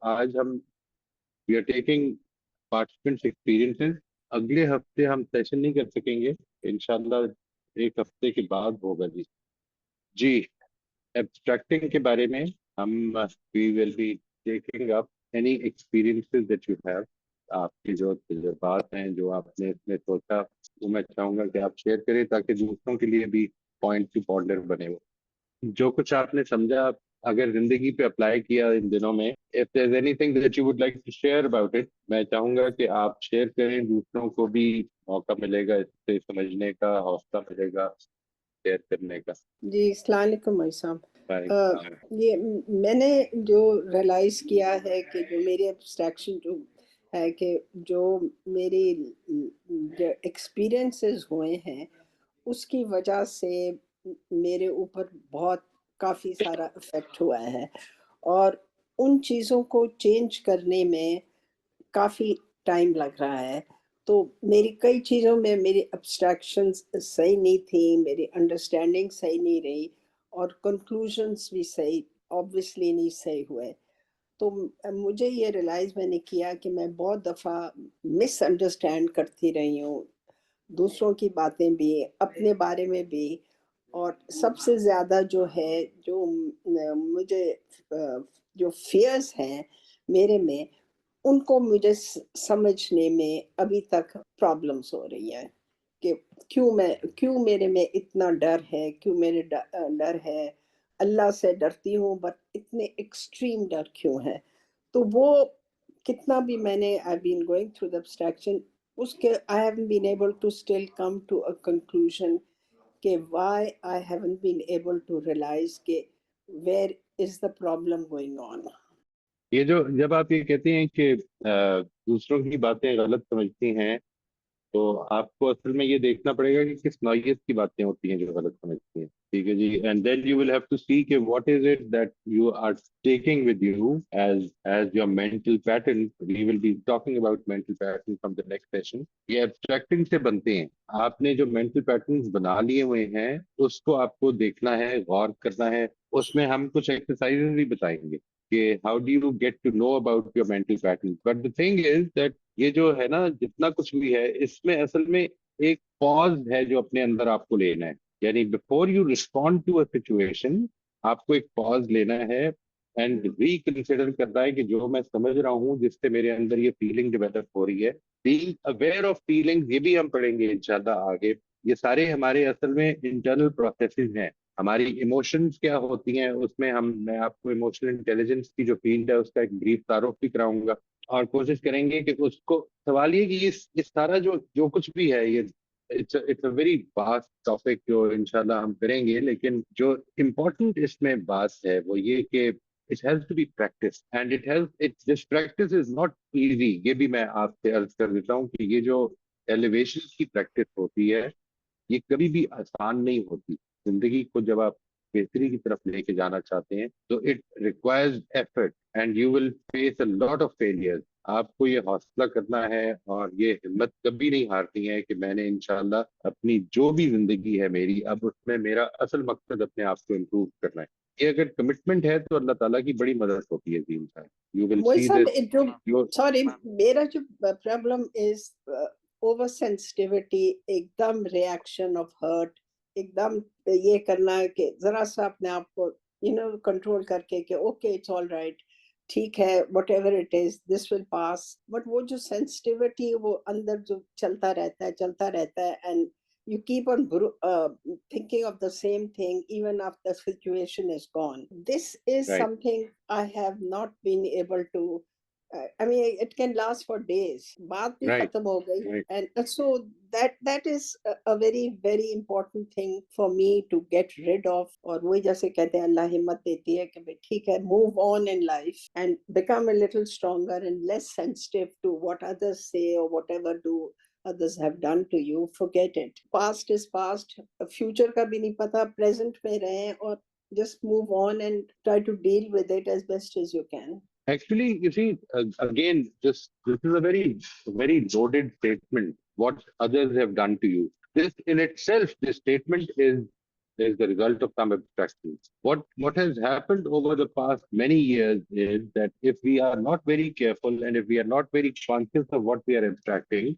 आज हम we are taking participants experiences. अगले हफ्ते हम सेशन नहीं कर सकेंगे, इंशाल्लाह एक हफ्ते के बाद होगा जी। जी, एब्स्ट्रैक्टिंग के बारे में हम we will be taking up any experiences that you have. आपके जो तजुर्बात हैं, जो आपने इसमें सोचा, वो मैं चाहूंगा कि आप शेयर करें ताकि दूसरों के लिए भी पॉइंट टू पॉन्डर बने वो। जो कुछ आपने समझा, अगर जिंदगी पे अप्लाई किया इन दिनों में, if there is anything that you would like to share about it, मैं चाहूंगा कि आप शेयर करें, दूसरों को भी मौका मिलेगा इससे समझने का, हौसला मिलेगा शेयर करने का। जी, अस्सलाम वालेकुम भाई साहब। बाय। ये मैंने जो रियलाइज़ किया है कि जो मेरी एब्स्ट्रैक्शन जो है कि जो मेरी जो एक्सपीरियंसेस हुए हैं उसकी वजह से मेरे ऊपर बहुत काफ़ी सारा इफ़ेक्ट हुआ है और उन चीज़ों को चेंज करने में काफ़ी टाइम लग रहा है। तो मेरी कई चीज़ों में मेरी एब्स्ट्रैक्शंस सही नहीं थी, मेरी अंडरस्टैंडिंग सही नहीं रही और कंक्लूजन्स भी सही ऑब्वियसली नहीं सही हुए। तो मुझे ये रियलाइज़ मैंने किया कि मैं बहुत दफ़ा मिसअंडरस्टैंड करती रही हूँ, दूसरों की बातें भी, अपने बारे में भी और सबसे ज़्यादा जो है, जो मुझे जो फ़ियर्स हैं मेरे में, उनको मुझे समझने में अभी तक प्रॉब्लम्स हो रही हैं कि क्यों मेरे में इतना डर है, क्यों मेरे डर है, अल्लाह से डरती हूँ बट इतने एक्सट्रीम डर क्यों है। तो वो कितना भी मैंने I been going through the abstraction, उसके I haven't been able to still come to a conclusion कि why I haven't been able to realise कि where is the problem going on. ये जो जब आप ये कहते हैं कि दूसरों की बातें गलत समझती हैं, तो आपको असल में ये देखना पड़ेगा कि किस नौइयत की बातें होती हैं जो गलत समझती हैं। ठीक है जी, and then you will have to see कि what is it that you are taking with you as your mental pattern. We will be talking about mental pattern from the next session. ये abstracting से बनते हैं। आपने जो mental patterns बना लिए हुए हैं उसको आपको देखना है, गौर करना है। उसमें हम कुछ एक्सरसाइजेस भी बताएंगे कि how do you get to know about your mental pattern. But the thing is that ये जो है ना, जितना कुछ भी है इसमें असल में एक पॉज है जो अपने अंदर आपको लेना है। यानी before you respond to a situation, आपको एक पॉज लेना है एंड रिकंसिडर करना है कि जो मैं समझ रहा हूँ, जिससे मेरे अंदर ये फीलिंग डेवलप हो रही है, बीइंग अवेयर ऑफ फीलिंग्स, ये भी हम पढ़ेंगे इंशाल्लाह आगे। ये सारे हमारे असल में इंटरनल प्रोसेसेस हैं। हमारी इमोशंस क्या होती हैं उसमें हम, मैं आपको इमोशनल इंटेलिजेंस की जो फील्ड है उसका एक ब्रीफ तारुफ भी कराऊंगा और कोशिश करेंगे कि उसको, सवाल ये कि ये सारा जो जो कुछ भी है, ये it's a very vast topic जो इंशाल्लाह हम करेंगे। लेकिन जो इम्पोर्टेंट इसमें बात है वो ये कि it has to be practice and it this practice is not easy. ये भी मैं आपसे अर्ज कर देता हूँ कि ये जो एलिवेशन की प्रैक्टिस होती है, ये कभी भी आसान नहीं होती। जिंदगी को जब आप बेहतरी की तरफ लेके जाना चाहते हैं तो it requires effort and you will face a lot of failures. आपको ये हौसला करना है और ये हिम्मत कभी नहीं हारनी है कि मैंने इंशाल्लाह अपनी जो भी जिंदगी है मेरी, अब उसमें मेरा असल मकसद अपने आप को इम्प्रूव करना है। ये अगर कमिटमेंट है तो अल्लाह ताला की बड़ी मदद होती है जी इंसान। यू विल वही सी सब दिस जो योर। सॉरी, मेरा जो प्रॉब्लम इज ओवर सेंसिटिविटी, एकदम रिएक्शन ऑफ हर्ट, एकदम ये करना है कि जरा सा अपने आप को कंट्रोल करके कि ओके इट्स ऑल राइट, ठीक है, what ever it is this will pass. But वो जो सेंसिटिविटी वो अंदर जो चलता रहता है and you keep on thinking of the same thing even after the situation is gone. This is right. something I have not been able to I mean it can last for days, baat bhi right. khatam ho gayi, right. and so that is a very very important thing for me to get rid of. और वही जैसे कहते हैं अल्लाह हिम्मत देती है कि भाई ठीक है, move on in life and become a little stronger and less sensitive to what others say or whatever do others have done to you. Forget it, past is past, future का भी नहीं पता, present में रहें और just move on and try to deal with it as best as you can. Actually, you see, again, just this is a very loaded statement. What others have done to you. This in itself, this statement is is the result of some abstractions. What has happened over the past many years is that if we are not very careful and if we are not very conscious of what we are abstracting,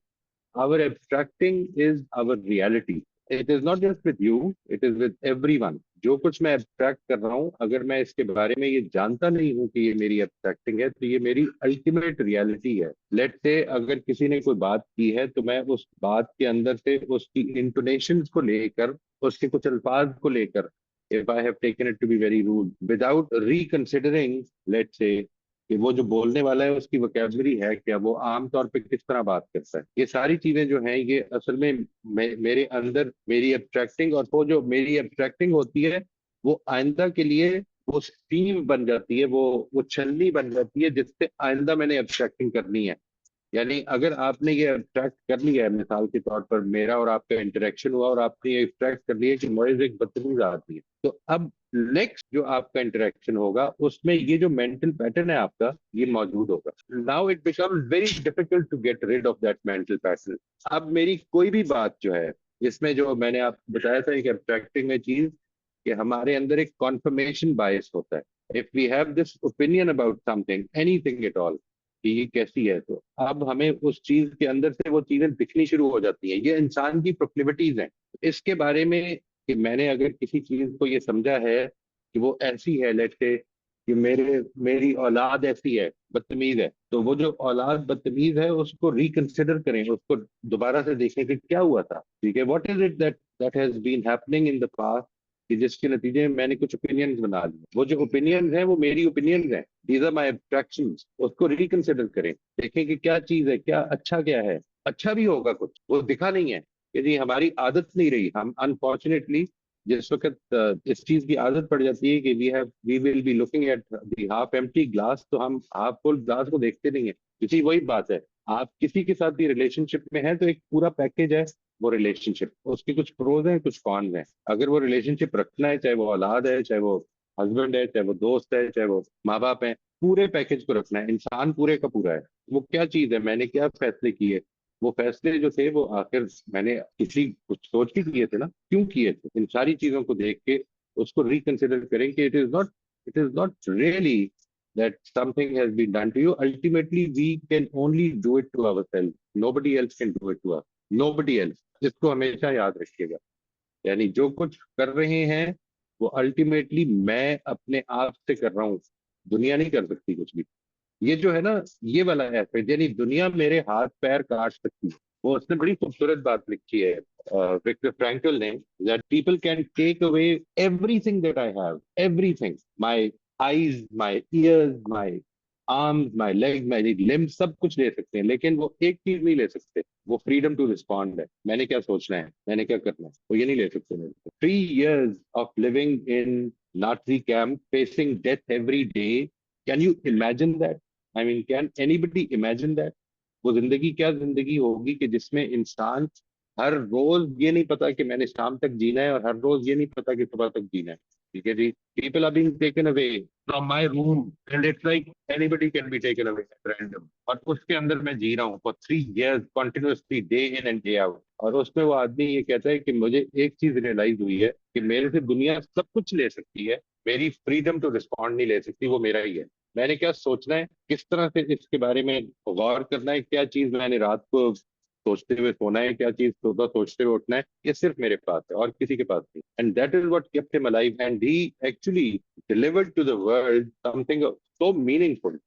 our abstracting is our reality. It is not just with you, it is with everyone. जो कुछ मैं abstract कर रहा हूँ, अगर मैं इसके बारे में ये जानता नहीं हूँ कि ये मेरी abstracting है, तो ये मेरी ultimate reality है. Let's say अगर किसी ने कोई बात की है, तो मैं उस बात के अंदर से उसकी intonations को लेकर, उसके कुछ अल्फाज को लेकर, if I have taken it to be very rude, without reconsidering, let's say, कि वो जो बोलने वाला है उसकी वोकैबुलरी है क्या, वो आमतौर पे किस तरह बात करता है, ये सारी चीजें जो हैं ये असल में मेरे अंदर मेरी एब्स्ट्रैक्टिंग, और वो जो मेरी एब्स्ट्रैक्टिंग होती है वो आइंदा के लिए वो स्टीम बन जाती है, वो छलनी बन जाती है जिससे आइंदा मैंने एब्स्ट्रैक्टिंग करनी है. यानी अगर आपने ये एब्स्ट्रैक्ट कर लिया है, मिसाल के तौर पर मेरा और आपका इंटरेक्शन हुआ और आपने ये एब्स्ट्रैक्ट कर लिया कि नॉइज एक बदतमीज आदमी है, तो अब नेक्स्ट जो आपका इंटरेक्शन होगा उसमें ये जो मेंटल पैटर्न है आपका ये मौजूद होगा. Now it becomes very difficult to get rid of that mental pattern. अब मेरी कोई भी बात जो है, इसमें जो मैंने आपको बताया था एक एब्स्ट्रैक्टिंग में चीज, कि हमारे अंदर एक कॉन्फर्मेशन बायस होता है. If we have this opinion about something, anything at all, कि ये कैसी है, तो अब हमें उस चीज के अंदर से वो चीजें दिखनी शुरू हो जाती हैं. ये इंसान की प्रोक्लिविटीज हैं. इसके बारे में कि मैंने अगर किसी चीज को ये समझा है कि वो ऐसी है, लेट्स से कि मेरी औलाद ऐसी है, बदतमीज है, तो वो जो औलाद बदतमीज है उसको रिकंसिडर करें, उसको दोबारा से देखें कि क्या हुआ था. ठीक है, what is it that that has been happening in the past, कि जिसके नतीजे में मैंने कुछ ओपिनियंस बना लिए. वो जो ओपिनियंस हैं वो मेरी ओपिनियंस हैं, दीज आर माय एब्स्ट्रैक्शंस. उसको रिकंसिडर करें, देखें कि क्या चीज है, क्या अच्छा क्या है. अच्छा भी होगा कुछ, वो दिखा नहीं है. यदि हमारी आदत नहीं रही, हम अनफॉर्चुनेटली जिस वक्त इस चीज की आदत पड़ जाती है कि we will be looking at the half empty glass, तो हम हाफ फुल ग्लास को देखते नहीं है. इसी वही बात है, आप किसी के साथ भी रिलेशनशिप में हैं तो एक पूरा पैकेज है वो रिलेशनशिप, उसके कुछ प्रोज हैं कुछ कॉन्स हैं. अगर वो रिलेशनशिप रखना है, चाहे वो औलाद है, चाहे वो हस्बैंड है, चाहे वो दोस्त है, चाहे वो माँ बाप है, पूरे पैकेज को रखना है. इंसान पूरे का पूरा है. वो क्या चीज है, मैंने क्या फैसले किए, वो फैसले जो थे वो आखिर मैंने किसी कुछ सोच के किए थे ना, क्यों किए थे, इन सारी चीजों को देख के उसको रिकंसिडर करें कि it is not really that something has been done to you. Ultimately, we can only do it to ourselves. Nobody else can do it to us. Nobody else. इसको हमेशा याद रखिएगा. यानी जो कुछ कर रहे हैं वो अल्टीमेटली मैं अपने आप से कर रहा हूँ, दुनिया नहीं कर सकती कुछ भी. ये जो है ना, ये वाला एस्पेक्ट, यानी दुनिया मेरे हाथ पैर काट सकती है. वो उसने बड़ी खूबसूरत बात लिखी है विक्टर फ्रैंकल ने, that people can take away everything that I have, everything, my eyes, my ears, my arms, my legs, my limbs, सब कुछ ले सकते हैं, लेकिन वो एक चीज नहीं ले सकते, वो फ्रीडम टू रिस्पॉन्ड है. मैंने क्या सोचना है, मैंने क्या करना है, वो ये नहीं ले सकते मेरे से. 3 years of living in Nazi camp, facing death every day. Can you imagine that? I mean, can anybody imagine that? वो जिंदगी क्या जिंदगी होगी कि जिसमें इंसान हर रोज ये नहीं पता कि मैंने शाम तक जीना है, और हर रोज ये नहीं पता कि सुबह तक जीना है. ठीक है जी. People are being taken away from my room and it's like anybody can be taken away at random, और उसके अंदर मैं जी रहा हूँ for 3 years continuously, day in and day out. और उसमें वो आदमी ये कहता है कि मुझे एक चीज रियलाइज हुई है कि मेरे से दुनिया सब कुछ ले सकती है, मेरी फ्रीडम टू रिस्पॉन्ड नहीं ले सकती, वो मेरा ही है. मैंने क्या सोचना है, किस तरह से इसके बारे में गौर करना है, क्या चीज मैंने रात को सोचते हुए सोना है, क्या चीज सुबह सोचते हुए उठना है, ये सिर्फ मेरे पास है और किसी के पास नहीं. And that is what kept him alive, and he actually delivered to the world something so meaningful.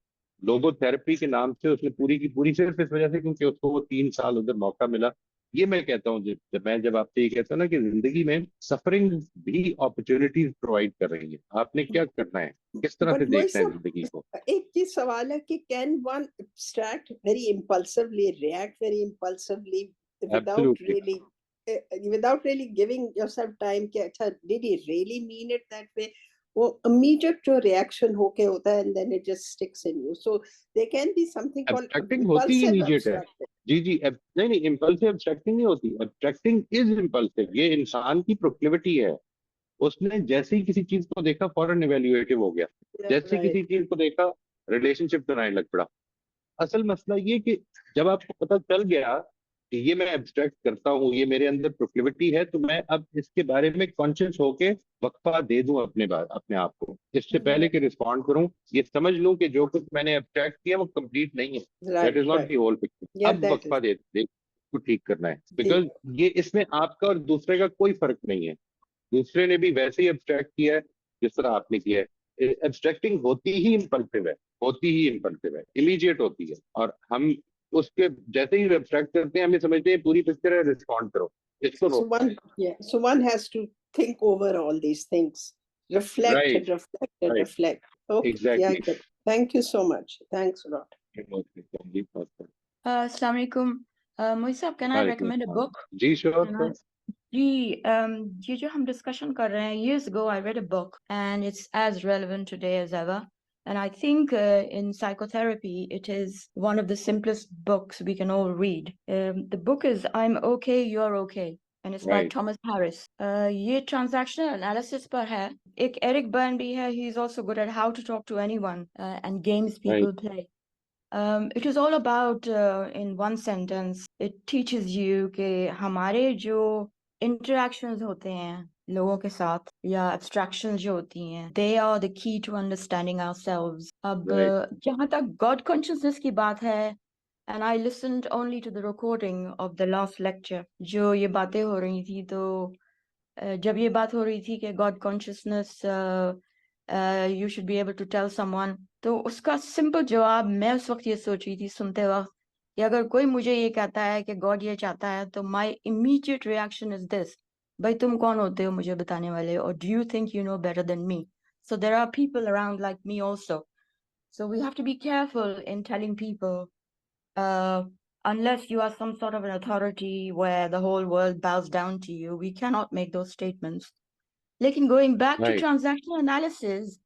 Logotherapy के नाम से उसने पूरी की पूरी, सिर्फ इस वजह से क्योंकि उसको वो 3 साल उधर मौका मिला. ये मैं कहता हूँ, जब आपसे ये कहता हूँ ना कि जिंदगी में सफरिंग भी अपॉर्चुनिटीज प्रोवाइड कर रही है, आपने क्या करना है, किस तरह से बट वही देखना है सब जिंदगी को. एक चीज सवाल है कि can one abstract very impulsively, react very impulsively without absolutely. really without really giving yourself time कि अच्छा did he really mean it that way. वो immediate जो reaction होके होता है and then it just sticks in you. So there can be something called एब्स्ट्रैक्टिंग होती ही impulsive immediate है. abstraction. जी जी. नहीं नहीं, इम्पल्सिव एब्स्ट्रैक्टिंग नहीं होती, एब्स्ट्रैक्टिंग इज इम्पल्सिव. ये इंसान की प्रोक्लिविटी है. उसने जैसे ही किसी चीज को देखा फौरन इवेल्युएटिव हो गया, Yeah, जैसे right. किसी चीज को देखा रिलेशनशिप बनाने लग पड़ा. असल मसला ये कि जब आपको पता चल गया कि ये मैं एब्स्ट्रैक्ट करता हूँ, ये मेरे अंदर प्रोक्लिविटी है, तो मैं अब इसके बारे में कॉन्शियस होके वक्फा दे दूं अपने आप को, इससे पहले कि रिस्पॉन्ड करूं, ये समझ लूं कि जो कुछ मैंने एब्स्ट्रैक्ट किया वो कंप्लीट नहीं है, that is right, not right, the whole picture, या अब दैट वक्फा इज दे को ठीक करना है, ठीक बिकॉज ये इसमें आपका और दूसरे का कोई फर्क नहीं है, दूसरे ने भी वैसे ही एब्स्ट्रैक्ट किया है जिस तरह आपने किया है। एब्स्ट्रैक्टिंग होती ही इम्पल्सिव है, इमीडिएट होती है, और हम उसके जैसे ही एब्स्ट्रैक्ट करते हैं, हमें समझते हैं पूरी पिक्चर है, रिस्पॉन्ड करो, इसको so रोकना है। one has to think over all these things, reflect right, and reflect and right, reflect. Okay, yeah, exactly. good. Thank you so much. Thanks a lot. Assalamu alaikum. Moisty साहब, can I recommend a book? जी sure Can I? Sir. जी, ये जो हम discussion कर रहे हैं, years ago I read a book and it's as relevant today as ever. And I think in psychotherapy, it is one of the simplest books we can all read. The book is I'm Okay, You're Okay. And it's by right, Thomas Harris. ये transactional analysis पर है. एक Eric Berne भी है. He's also good at how to talk to anyone and games right, people play. It is all about, in one sentence, it teaches you कि हमारे जो interactions होते हैं लोगों के साथ या abstractions जो होती हैं, they are the key to understanding ourselves. अब राइट, जहाँ तक God consciousness की बात है, and I listened only to the recording of the last lecture, जो ये बातें हो रही थी, तो जब ये बात हो रही थी कि God consciousness, you should be able to tell someone, तो उसका सिंपल जवाब मैं उस वक्त ये सोच रही थी सुनते वक्त कि अगर कोई मुझे ये कहता है कि गॉड ये चाहता है, तो my immediate reaction is this, भाई तुम कौन होते हो मुझे बताने वाले, और do you think you know better than me? So there are people around like me also. So we have to be careful in telling people, unless you are some sort of an authority where the whole world bows down to you, we cannot make those statements. Lekin going back to right, transactional analysis,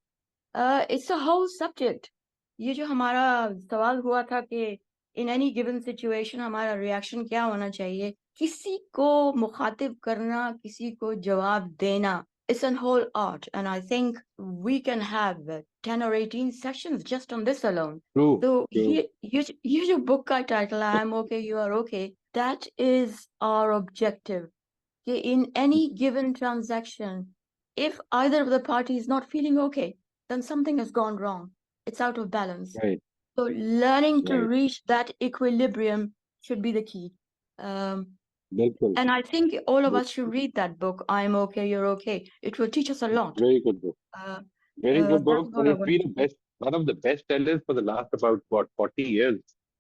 it's a whole subject. ये जो हमारा सवाल हुआ था कि in any given situation हमारा reaction क्या होना चाहिए, किसी को मुखातिब करना, किसी को जवाब देना, it's a whole art, and I think we can have 10 or 18 sessions just on this alone. True, तो ट्रू, ये जो book का title है, I'm okay, you are okay, that is our objective. कि in any given transaction, if either of the party is not feeling okay, then something has gone wrong. It's out of balance. Right, So learning to right, reach that equilibrium should be the key. बिल्कुल, And I think all of us should read that book, I'm Okay, You're Okay. It will teach us a lot. Very good book, Uh, very good book, that's and all I it's wanted been to the say. best, one of the best sellers for the last about what 40 years.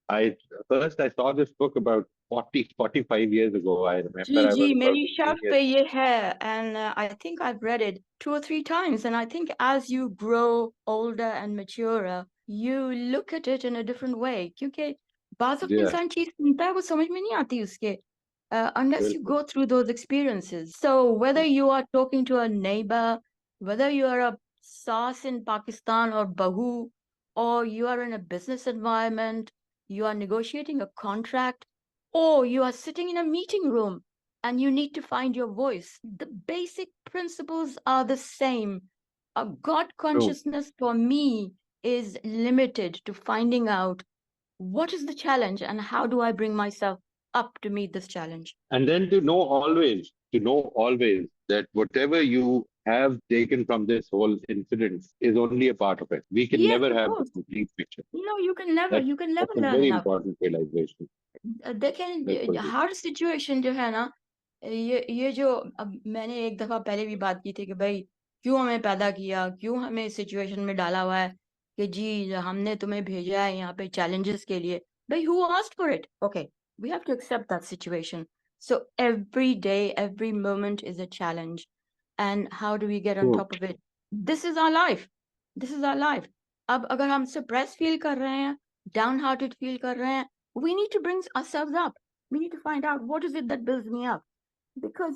I I saw this book about 45 years ago. I remember I was जी, about मेरी 15 shelf years. पे ये है, and I think I've read it 2 or 3 times, and I think as you grow older and maturer, you look at it in a different way. क्योंकि बाज़ वक्त Yeah, इंसान चीज़ सुनता है वो समझ में नहीं आती उसके, unless you बिल्कुल, go through those experiences. So whether you are talking to a neighbor, whether you are a saas in Pakistan or bahu, or you are in a business environment, you are negotiating a contract, or you are sitting in a meeting room and you need to find your voice. The basic principles are the same. A God true. consciousness for me is limited to finding out what is the challenge and how do I bring myself up to meet this challenge. And then to know always that whatever you have taken from this whole incident is only a part of it. We can Yes, never of have the course. complete picture. No, That you can never that's a learn very enough. important realization. देखें, बिल्कुल जी, हर situation जो है ना, ये जो अब मैंने एक दफा पहले भी बात की थी कि भाई क्यों हमें पैदा किया, क्यों हमें इस सिचुएशन में डाला हुआ है कि जी हमने तुम्हें भेजा है यहाँ पे चैलेंजेस के लिए. भाई who asked for it? Okay, we have to accept that situation. So every day, every moment is a challenge. And how do we get on true, top of it? This is our life. This is our life. अब अगर हम suppress feel कर रहे हैं, downhearted feel कर रहे हैं, we need to bring ourselves up. We need to find out what is it that builds me up, because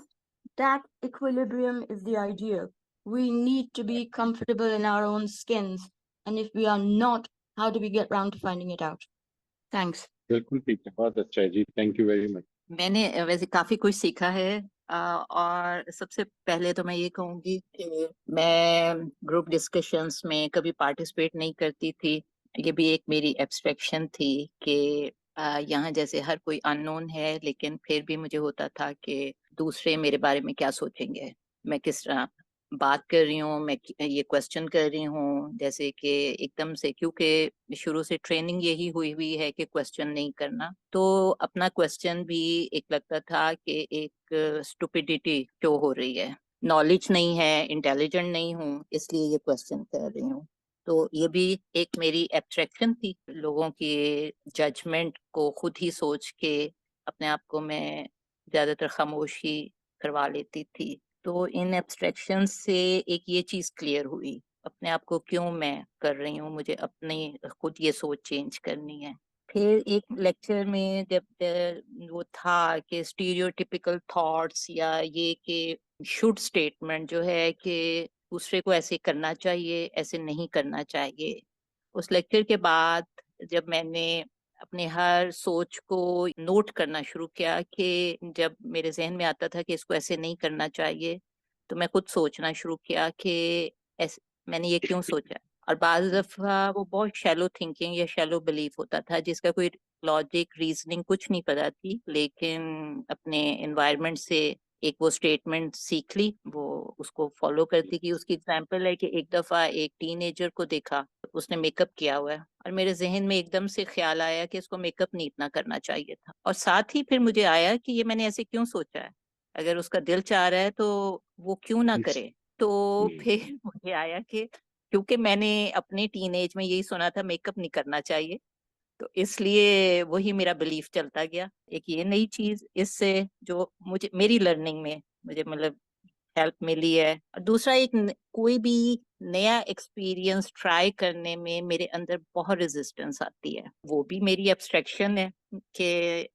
that equilibrium is the idea. We need to be comfortable in our own skins, and if we are not, how do we get round to finding it out? Thanks. बिल्कुल ठीक है, बहुत अच्छा है जी, thank you very much. मैंने वैसे काफी कुछ सीखा है, और सबसे पहले तो मैं ये कहूंगी कि मैं ग्रुप डिस्कशंस में कभी पार्टिसिपेट नहीं करती थी। ये भी एक मेरी एब्स्ट्रैक्शन थी कि यहाँ जैसे हर कोई अननोन है, लेकिन फिर भी मुझे होता था कि दूसरे मेरे बारे में क्या सोचेंगे, मैं किस तरह बात कर रही हूँ, मैं ये क्वेश्चन कर रही हूँ, जैसे कि एकदम से, क्योंकि शुरू से ट्रेनिंग यही हुई हुई है कि क्वेश्चन नहीं करना, तो अपना क्वेश्चन भी एक लगता था कि एक स्टुपिडिटी शो हो रही है, नॉलेज नहीं है, इंटेलिजेंट नहीं हूँ, इसलिए ये क्वेश्चन कर रही हूँ। तो ये भी एक मेरी एब्स्ट्रैक्शन थी, लोगों की जजमेंट को खुद ही सोच के अपने आप को मैं ज्यादातर खामोशी करवा लेती थी। तो इन एब्स्ट्रैक्शन से एक ये चीज क्लियर हुई, अपने आप को क्यों मैं कर रही हूँ, मुझे अपनी खुद ये सोच चेंज करनी है। फिर एक लेक्चर में जब वो था कि स्टीरियोटिपिकल थॉट्स, या ये कि शुड स्टेटमेंट जो है कि दूसरे को ऐसे करना चाहिए, ऐसे नहीं करना चाहिए, उस लेक्चर के बाद जब मैंने अपने हर सोच को नोट करना शुरू किया कि जब मेरे जहन में आता था कि इसको ऐसे नहीं करना चाहिए, तो मैं खुद सोचना शुरू किया कि ऐसे मैंने ये क्यों सोचा। और बाज़ दफा वो बहुत शैलो थिंकिंग या शैलो बिलीफ होता था, जिसका कोई लॉजिक रीजनिंग कुछ नहीं पता थी, लेकिन अपने एनवायरनमेंट से एक वो स्टेटमेंट सीख ली, वो उसको फॉलो करती की। उसकी एग्जांपल है कि एक दफा एक टीनेजर को देखा, उसने मेकअप किया हुआ है, और मेरे जहन में एकदम से ख्याल आया कि इसको मेकअप नहीं इतना करना चाहिए था, और साथ ही फिर मुझे आया कि ये मैंने ऐसे क्यों सोचा है, अगर उसका दिल चाह रहा है तो वो क्यों ना करे। तो फिर मुझे आया कि क्योंकि मैंने अपने टीनेज में यही सुना था मेकअप नहीं करना चाहिए, तो इसलिए वही मेरा बिलीफ चलता गया। एक ये नई चीज इससे जो मुझे मेरी लर्निंग में मुझे मतलब हेल्प मिली है। और दूसरा एक कोई भी नया एक्सपीरियंस ट्राई करने में मेरे अंदर बहुत रेजिस्टेंस आती है, वो भी मेरी एब्स्ट्रैक्शन है कि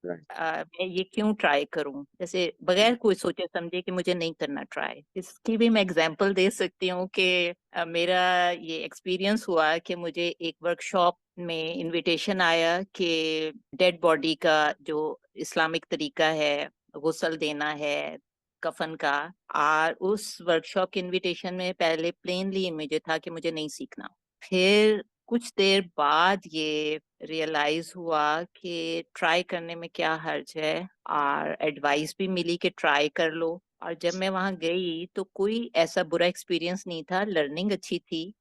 मैं ये क्यों ट्राई करूं, जैसे बगैर कोई सोचे समझे कि मुझे नहीं करना ट्राई। इसकी भी मैं एग्जांपल दे सकती हूँ कि मेरा ये एक्सपीरियंस हुआ कि मुझे एक वर्कशॉप में इनविटेशन आया कि डेड बॉडी का जो इस्लामिक तरीका है गुस्ल देना है, कफन का। और उस वर्कशॉप के इनविटेशन में पहले प्लेनली मुझे था कि मुझे नहीं सीखना। फिर कुछ देर बाद ये रियलाइज हुआ कि ट्राई करने में क्या हर्ज है, और एडवाइस भी मिली कि ट्राई कर लो। और जब मैं वहां गई तो कोई ऐसा बुरा एक्सपीरियंस नहीं था, लर्निंग अच्छी थी,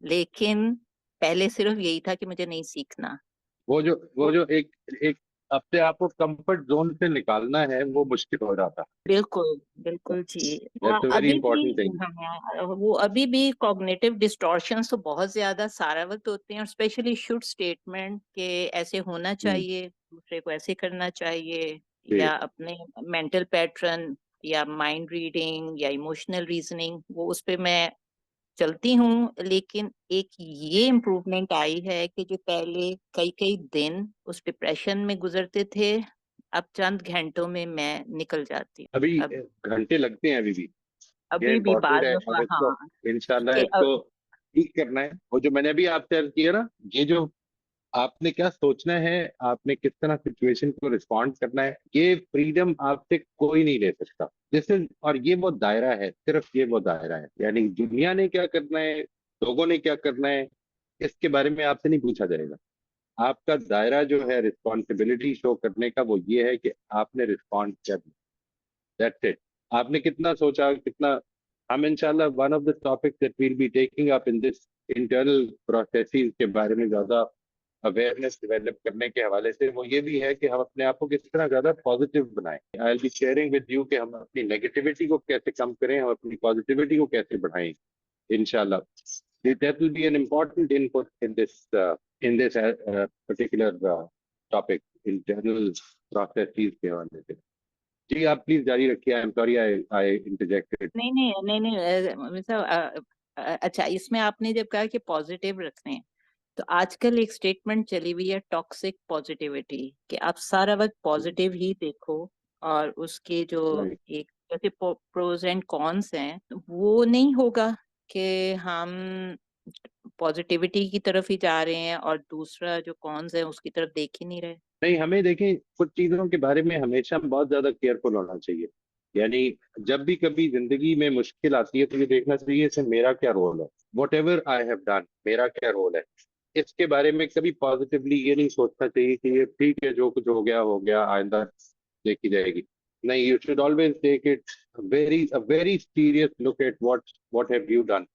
लेकिन पहले सिर्फ यही था कि मुझे नहीं सीखना। वो जो एक एक अपने आप को कंफर्ट जोन से निकालना है, वो मुश्किल हो जाता बिल्कुल बिल्कुल जी। है। दैट्स अ वेरी अभी भी इंपॉर्टेंट थिंग। वो अभी भी कॉग्निटिव डिस्टॉर्शंस तो बहुत ज्यादा सारा वक्त होते हैं, और स्पेशली शुड स्टेटमेंट के ऐसे होना चाहिए, दूसरे को ऐसे करना चाहिए, जी। या अपने मेंटल पैटर्न या माइंड रीडिंग या इमोशनल रीजनिंग, वो उस पे मैं चलती हूँ। लेकिन एक ये इम्प्रूवमेंट आई है कि जो पहले कई कई दिन उस डिप्रेशन में गुजरते थे, अब चंद घंटों में मैं निकल जाती हूँ। अभी अब घंटे लगते हैं अभी भी। ये अभी भी इम्पोर्टेंट बात है, और दफा इसको हाँ इंशाल्लाह कि इसको ठीक करना है। वो जो मैंने अभी आपसे अर्ज किया ना, ये जो आपने क्या सोचना है, आपने किस तरह सिचुएशन को रिस्पॉन्ड करना है, ये फ्रीडम आपसे कोई नहीं ले सकता। जैसे, और ये वो दायरा है, सिर्फ ये वो दायरा है, यानी दुनिया ने क्या करना है, लोगों ने क्या करना है, इसके बारे में आपसे नहीं पूछा जाएगा। आपका दायरा जो है रिस्पॉन्सिबिलिटी शो करने का, वो ये है कि आपने रिस्पॉन्ड करना। That's it. आपने कितना सोचा, कितना। हम इंशाल्लाह one of the topics that will be taking up in this internal processes के बारे में ज्यादा अवेयरनेस डेवलप करने के हवाले से, वो ये भी है कि हम अपने आप को किस तरह ज्यादा पॉजिटिव बनाएं। I will be sharing with you कि हम अपनी नेगेटिविटी को कैसे कम करें, हम अपनी पॉजिटिविटी को कैसे बढ़ाएं इंशाल्लाह। That will be an important input in this particular topic, internal processes के हवाले से। जी, आप प्लीज जारी रखिए। I am sorry I interjected. नहीं नहीं नहीं नहीं मतलब अच्छा, इसमें आपने जब कहा कि पॉजिटिव रखने हैं, तो आजकल एक स्टेटमेंट चली हुई है टॉक्सिक पॉजिटिविटी, कि आप सारा वक्त पॉजिटिव ही देखो, और उसके जो राइट। एक जैसे प्रोज एंड कॉन्स हैं, तो वो नहीं होगा कि हम पॉजिटिविटी की तरफ ही जा रहे हैं और दूसरा जो कॉन्स है उसकी तरफ देख ही नहीं रहे। नहीं, हमें देखें, कुछ चीजों के बारे में हमेशा बहुत ज्यादा केयरफुल होना चाहिए। यानी जब भी कभी जिंदगी में मुश्किल आती है, तो ये देखना चाहिए इसमें मेरा क्या रोल है। What ever I have done, मेरा क्या रोल है। इसके बारे में कभी पॉजिटिवली ये नहीं सोचना चाहिए कि ये ठीक है, जो कुछ हो गया, आइंदा देखी जाएगी। नहीं, you should always take it very serious look at what have you done.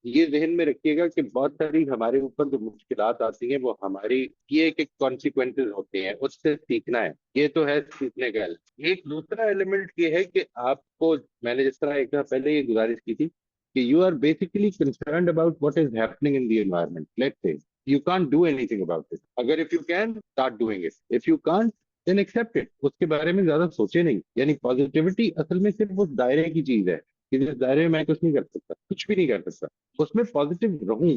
ये जहन में रखिएगा कि बहुत सारी हमारे ऊपर जो मुश्किलात आती हैं वो हमारी ये एक कॉन्सिक्वेंसेज होते हैं, उससे सीखना है। ये तो है सीखने का element। एक दूसरा एलिमेंट ये है कि आपको, मैंने जिस तरह एक पहले ये गुजारिश की थी कि you are basically concerned about what is happening in the environment. Let's say you can't do anything about it. अगर if you can start doing it, if you can't then accept it. उसके बारे में ज्यादा सोचे नहीं। यानी positivity असल में सिर्फ उस दायरे की चीज है कि जिस दायरे में मैं कुछ नहीं कर सकता, कुछ भी नहीं कर सकता, उसमें पॉजिटिव रहूं।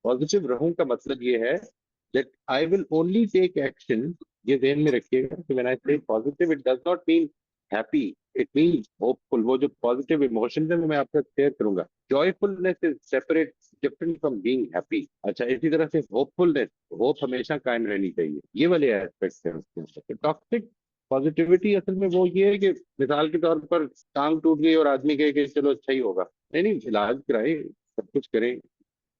पॉजिटिव रहूं का मतलब ये है that I will only take action. ये ध्यान में रखिएगा कि when I say positive it does not mean happy, it mean hopeful. वो जो पॉजिटिव इमोशंस है वो मैं आपसे शेयर करूंगा। Joyfulness is separate, different from being happy. अच्छा, इसी तरह से होपफुलनेस, होप हमेशा कायम रहनी चाहिए। ये वाले एस्पेक्ट्स हैं उसके अंदर। टॉक्सिक पॉजिटिविटी असल में वो ये है कि मिसाल के तौर पर टांग टूट गई और आदमी कहे कि चलो अच्छा ही होगा। नहीं नहीं, इलाज कराए, सब कुछ करें,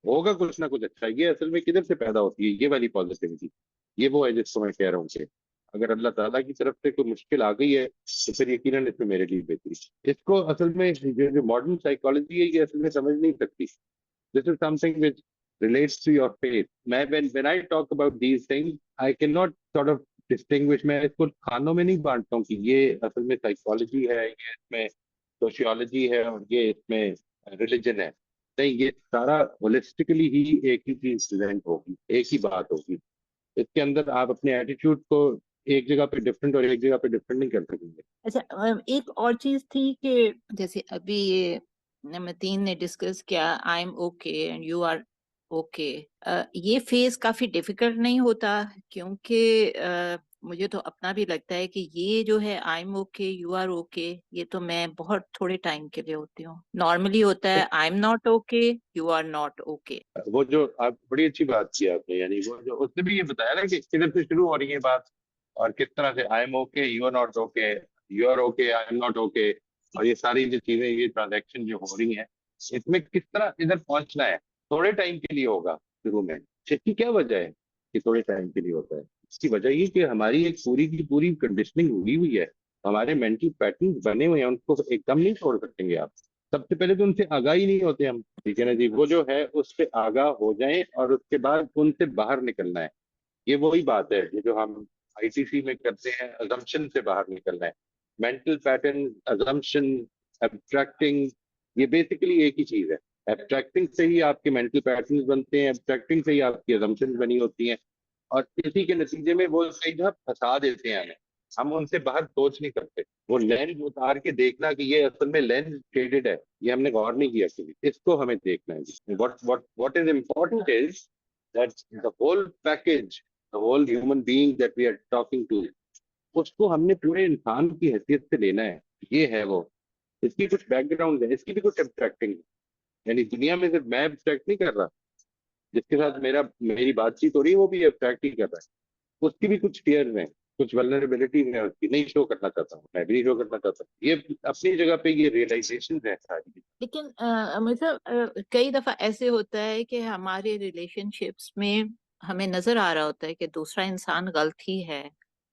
होगा कुछ ना कुछ अच्छा। ये असल में किधर से पैदा होती है ये वाली पॉजिटिविटी? ये वो है जिसको मैं कह रहा हूँ कि अगर अल्लाह ताला की तरफ से कोई मुश्किल आ गई है तो फिर यकीनन इसमें मेरे लिए बेहतरी है। इसको असल में जो मॉडर्न साइकोलॉजी है ये असल में समझ नहीं सकती। This is something which relates to your faith. मैं when I talk about these things I can not sort of distinguish. मैं इसको खानों में नहीं बांटता हूँ कि ये असल में साइकोलॉजी है, ये इसमें सोशियोलॉजी है और ये इसमें रिलीजन है। नहीं, ये सारा होलिस्टिकली ही एक ही चीज प्रेजेंट होगी, एक ही बात होगी। इसके अंदर आप अपने एटीट्यूड को एक जगह पे डिफरेंट और एक जगह पे डिफरेंट नहीं कर सकेंगे। अच्छा, एक और चीज थी कि जैसे अभी ये नमतीन ने डिस्कस किया, I am okay and you are okay. ये फेज काफी डिफिकल्ट नहीं होता? क्योंकि मुझे तो अपना भी लगता है कि ये जो है I am okay you are okay, ये तो मैं बहुत थोड़े टाइम के लिए होती हूँ। नॉर्मली होता है I am not okay you are not okay. वो जो आप बड़ी अच्छी बात की आपने, यानी वो जो उसने भी ये बताया ना कि किधर से शुरू हो रही है बात और किस तरह से I am okay you are not okay, you are okay I am not okay. और ये सारी जो चीजें, ये ट्रांजैक्शन जो हो रही हैं, इसमें किस तरह इधर पहुंचना है। थोड़े टाइम के लिए होगा शुरू में। इसकी क्या वजह है कि थोड़े टाइम के लिए होता है? इसकी वजह ये कि हमारी एक पूरी की पूरी कंडीशनिंग हुई हुई है, हमारे मेंटल पैटर्न बने हुए हैं, उनको एकदम नहीं छोड़ सकेंगे आप। सबसे पहले तो उनसे आगाह ही नहीं होते हम, ठीक है ना जी। वो जो है उससे आगाह हो जाएं और उसके बाद उनसे बाहर निकलना है। ये वही बात है ये जो हम आईटीसी में करते हैं, अजम्पशन से बाहर निकलना है। मेंटल पैटर्न, अजम्पशन, एब्स्ट्रैक्टिंग, ये बेसिकली एक ही चीज है। एब्स्ट्रैक्टिंग से ही आपके मेंटल पैटर्न बनते हैं, एब्स्ट्रैक्टिंग से ही आपकी अजम्पशन बनी होती हैं और इसी के नतीजे में वो कई दफा फंसा देते हैं हमें। हम उनसे बाहर सोच नहीं सकते। वो लेंस उतार के देखना कि ये असल में लेंस शेडेड है, ये हमने गौर नहीं किया कभी। इसको हमें देखना है। What is important is that the whole package, the whole human being that we are talking to, उसको हमने पूरे इंसान की हैसियत से लेना है। ये है वो। इसकी कुछ बैकग्राउंड है, इसकी भी कुछ एब्स्ट्रैक्टिंग है। यानी दुनिया में सिर्फ मैं एब्स्ट्रैक्ट नहीं कर रहा, जिसके साथ मेरी बातचीत हो रही है वो भी एब्स्ट्रैक्ट ही कर रहा है। उसकी भी कुछ फियर्स हैं, कुछ वल्नरेबिलिटी है, उसकी नहीं शो करना चाहता हूँ, मैं भी नहीं शो करना चाहता। ये अपनी जगह पे ये रियलाइजेशन है सारी। लेकिन मतलब कई दफा ऐसे होता है कि हमारे रिलेशनशिप्स में हमें नजर आ रहा होता है कि दूसरा इंसान गलती है,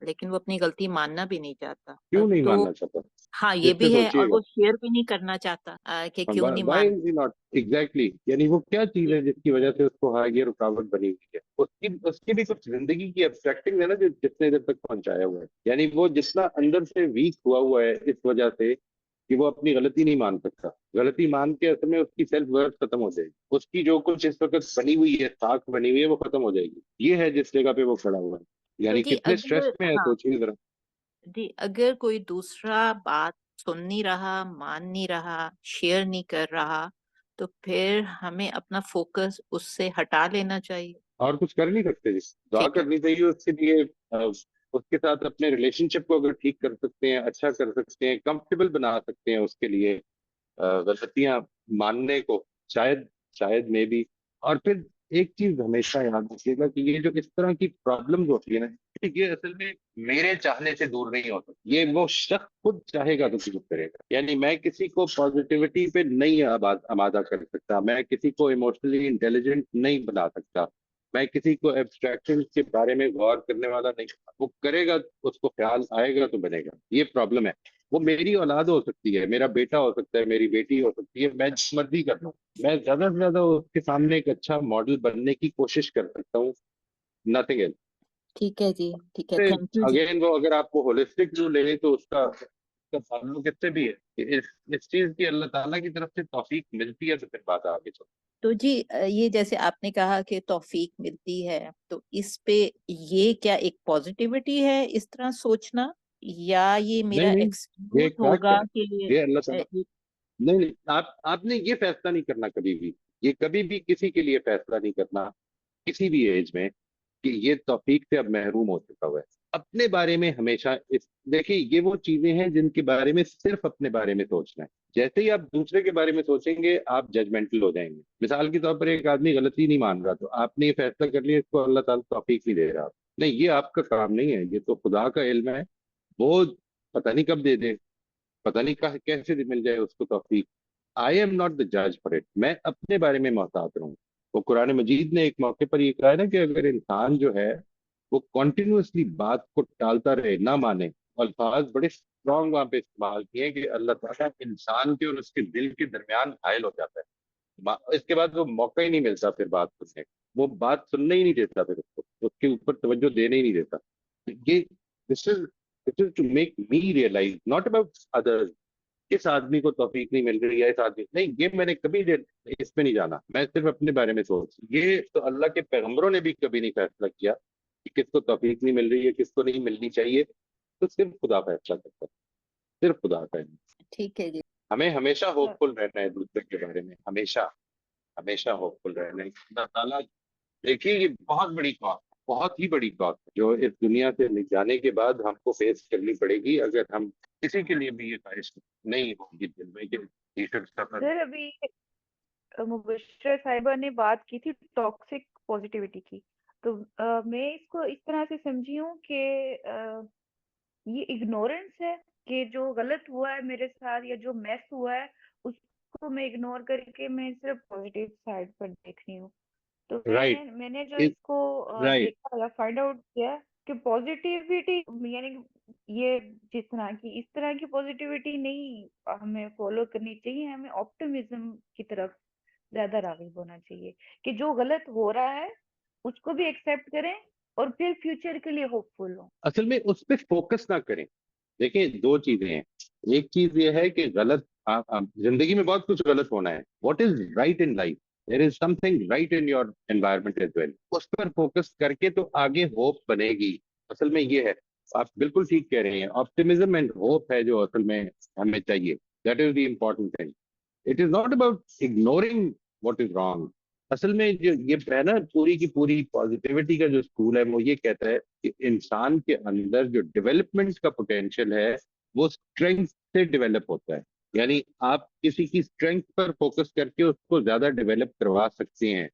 लेकिन वो अपनी गलती मानना भी नहीं चाहता। क्यों नहीं तो मानना चाहता? हाँ, ये जिससे भी है, और सोचिएगा, वो शेयर भी नहीं करना चाहता कि क्यों नहीं वाई मान। इज ही नॉट एग्जैक्टली, यानी वो क्या चीज है जिसकी वजह से उसको हाँ ये रुकावट बनी हुई है? उसकी भी कुछ जिंदगी की एब्स्ट्रैक्टिंग है ना, जो जिसने इधर तक पहुंचाया हुआ है। यानी वो जितना अंदर से वीक हुआ है इस वजह से कि वो अपनी गलती नहीं मान सकता। गलती मान के असल में उसकी सेल्फ वर्थ खत्म हो जाएगी। उसकी जो कुछ इस वक्त बनी हुई है, साख बनी हुई है, वो खत्म हो जाएगी। ये है जिस जगह पे वो खड़ा हुआ है। तो यानी जी कितने स्ट्रेस अगर, में है, हाँ सोचिए जरा। जी, अगर कोई दूसरा बात सुन नहीं रहा, मान नहीं रहा, शेयर नहीं कर रहा, तो फिर हमें अपना फोकस उससे हटा लेना चाहिए। और कुछ कर नहीं सकते जी। दुआ ठीक है। करनी चाहिए उसके लिए। उसके साथ अपने रिलेशनशिप को अगर ठीक कर सकते हैं, अच्छा कर सकते हैं, कंफर्टेबल बना सकते हैं उसके लिए गलतियां मानने को, शायद शायद में भी। और फिर एक चीज हमेशा याद रखिएगा कि ये जो इस तरह की प्रॉब्लम्स होती है ना, ये असल में मेरे चाहने से दूर नहीं होता। ये वो शख्स खुद चाहेगा तो कुछ करेगा। यानी मैं किसी को पॉजिटिविटी पे नहीं आमादा कर सकता, मैं किसी को इमोशनली इंटेलिजेंट नहीं बना सकता। मैं किसी को एब्स्ट्रैक्शन के बारे में गौर करने वाला नहीं, वो करेगा, उसको ख्याल आएगा तो बनेगा। ये प्रॉब्लम है। वो मेरी औलाद हो सकती है, मेरा बेटा हो सकता है, मेरी बेटी हो सकती है, मैं जिस मर्जी कर लूँ, मैं ज्यादा से ज्यादा उसके सामने एक अच्छा मॉडल बनने की कोशिश कर सकता हूँ, नथिंग एल्स। ठीक है जी, ठीक है, थैंक यू जी। अगेन वो अगर आपको होलिस्टिक व्यू ले तो उसका ताल्लुक इससे भी है कि इस चीज की अल्लाह ताला की तरफ से तौफीक मिलती है तो फिर बात आगे चलती तो जी ये जैसे आपने कहा कि तौफीक मिलती है, तो इस पे ये क्या एक पॉजिटिविटी है इस तरह सोचना, या ये है। मेरा नहीं नहीं, ये एक्सक्यूज एक फैक्ट होगा है, कि ये अल्लाह ताला। नहीं नहीं, आपने ये फैसला नहीं करना कभी भी, ये कभी भी किसी के लिए फैसला नहीं करना किसी भी एज में कि ये तौफीक से अब महरूम हो चुका हुआ है। अपने बारे में हमेशा इस देखिए, ये वो चीजें हैं जिनके बारे में सिर्फ अपने बारे में सोचना है। जैसे ही आप दूसरे के बारे में सोचेंगे आप जजमेंटल हो जाएंगे। मिसाल के तौर पर एक आदमी गलती नहीं मान रहा, तो आपने ये फैसला कर लिया इसको अल्लाह ताला तौफीक नहीं दे रहा। नहीं, ये आपका काम नहीं है, ये तो खुदा का इल्म है। वो पता नहीं कब दे दे, पता नहीं कैसे मिल जाए उसको तौफीक। आई एम नॉट द जज फॉर इट। मैं अपने बारे में मोहतात रहूं। वो कुरान मजीद ने एक मौके पर ये कहा है ना कि अगर इंसान जो है वो कॉन्टिन्यूसली बात को टालता रहे, ना माने, अल्फाज बड़े स्ट्रांग वहां पे इस्तेमाल किए कि अल्लाह ताला इंसान के और उसके दिल के दरमियान घायल हो जाता है। इसके बाद वो मौका ही नहीं मिलता फिर बात सुनने का। वो बात सुनने ही नहीं देता, फिर उसको उसके ऊपर तवज्जो देने ही नहीं देता। ये this is this is to make me realize, not about others. इस आदमी को तौफीक नहीं मिल रही है, इस आदमी नहीं, ये मैंने कभी इसमें नहीं जाना। मैं सिर्फ अपने बारे में सोच, ये तो अल्लाह के पैगंबरों ने भी कभी नहीं फैसला किया कि किसको तौफीक नहीं मिल रही है, किसको नहीं मिलनी चाहिए। तो सिर्फ खुदा फैसला करता है, सिर्फ खुदा का है। ठीक है जी। हमें हमेशा होपफुल रहना है दूसरे के बारे में, हमेशा हमेशा होपफुल रहना है। खुदा ताला, देखिए ये बहुत बड़ी कॉस्ट, बहुत ही बड़ी कॉस्ट जो इस दुनिया से जाने के बाद हमको फेस करनी पड़ेगी, अगर हम किसी के लिए भी ये ख्वाहिश नहीं होगी दिल में कि he should suffer। सर अभी मुबशरा साहिबा ने बात की थी टॉक्सिक पॉजिटिविटी की, तो मैं इसको इस तरह से समझी हूँ कि ये इग्नोरेंस है कि जो गलत हुआ है मेरे साथ या जो मैस हुआ है उसको मैं इग्नोर करके मैं सिर्फ पॉजिटिव साइड पर देख रही हूँ। तो राइट, मैंने जो इज इसको राइट। देखा या फाइंड आउट किया कि पॉजिटिविटी यानी कि ये जिस तरह की इस तरह की पॉजिटिविटी नहीं हमें फॉलो करनी चाहिए, हमें ऑप्टिमिज्म की तरफ ज्यादा राग़िब होना चाहिए कि जो गलत हो रहा है उसको भी एक्सेप्ट करें और फिर फ्यूचर के लिए होपफुल हो। असल में उस पर फोकस ना करें। देखिए दो चीजें हैं। एक चीज ये है कि गलत, जिंदगी में बहुत कुछ गलत होना है। What is right in life, there is something right in your environment as well. उस पर फोकस करके तो आगे होप बनेगी। असल में ये है, आप बिल्कुल ठीक कह रहे हैं, ऑप्टिमिज्म एंड होप है जो असल में हमें चाहिए। That is the important thing. It is not about ignoring what is wrong. असल में जो ये है ना, पूरी की पूरी पॉजिटिविटी का जो स्कूल है वो ये कहता है कि इंसान के अंदर जो डेवलपमेंट का पोटेंशियल है वो स्ट्रेंथ से डेवलप होता है। यानी आप किसी की स्ट्रेंथ पर फोकस करके उसको ज्यादा डेवलप करवा सकते हैं।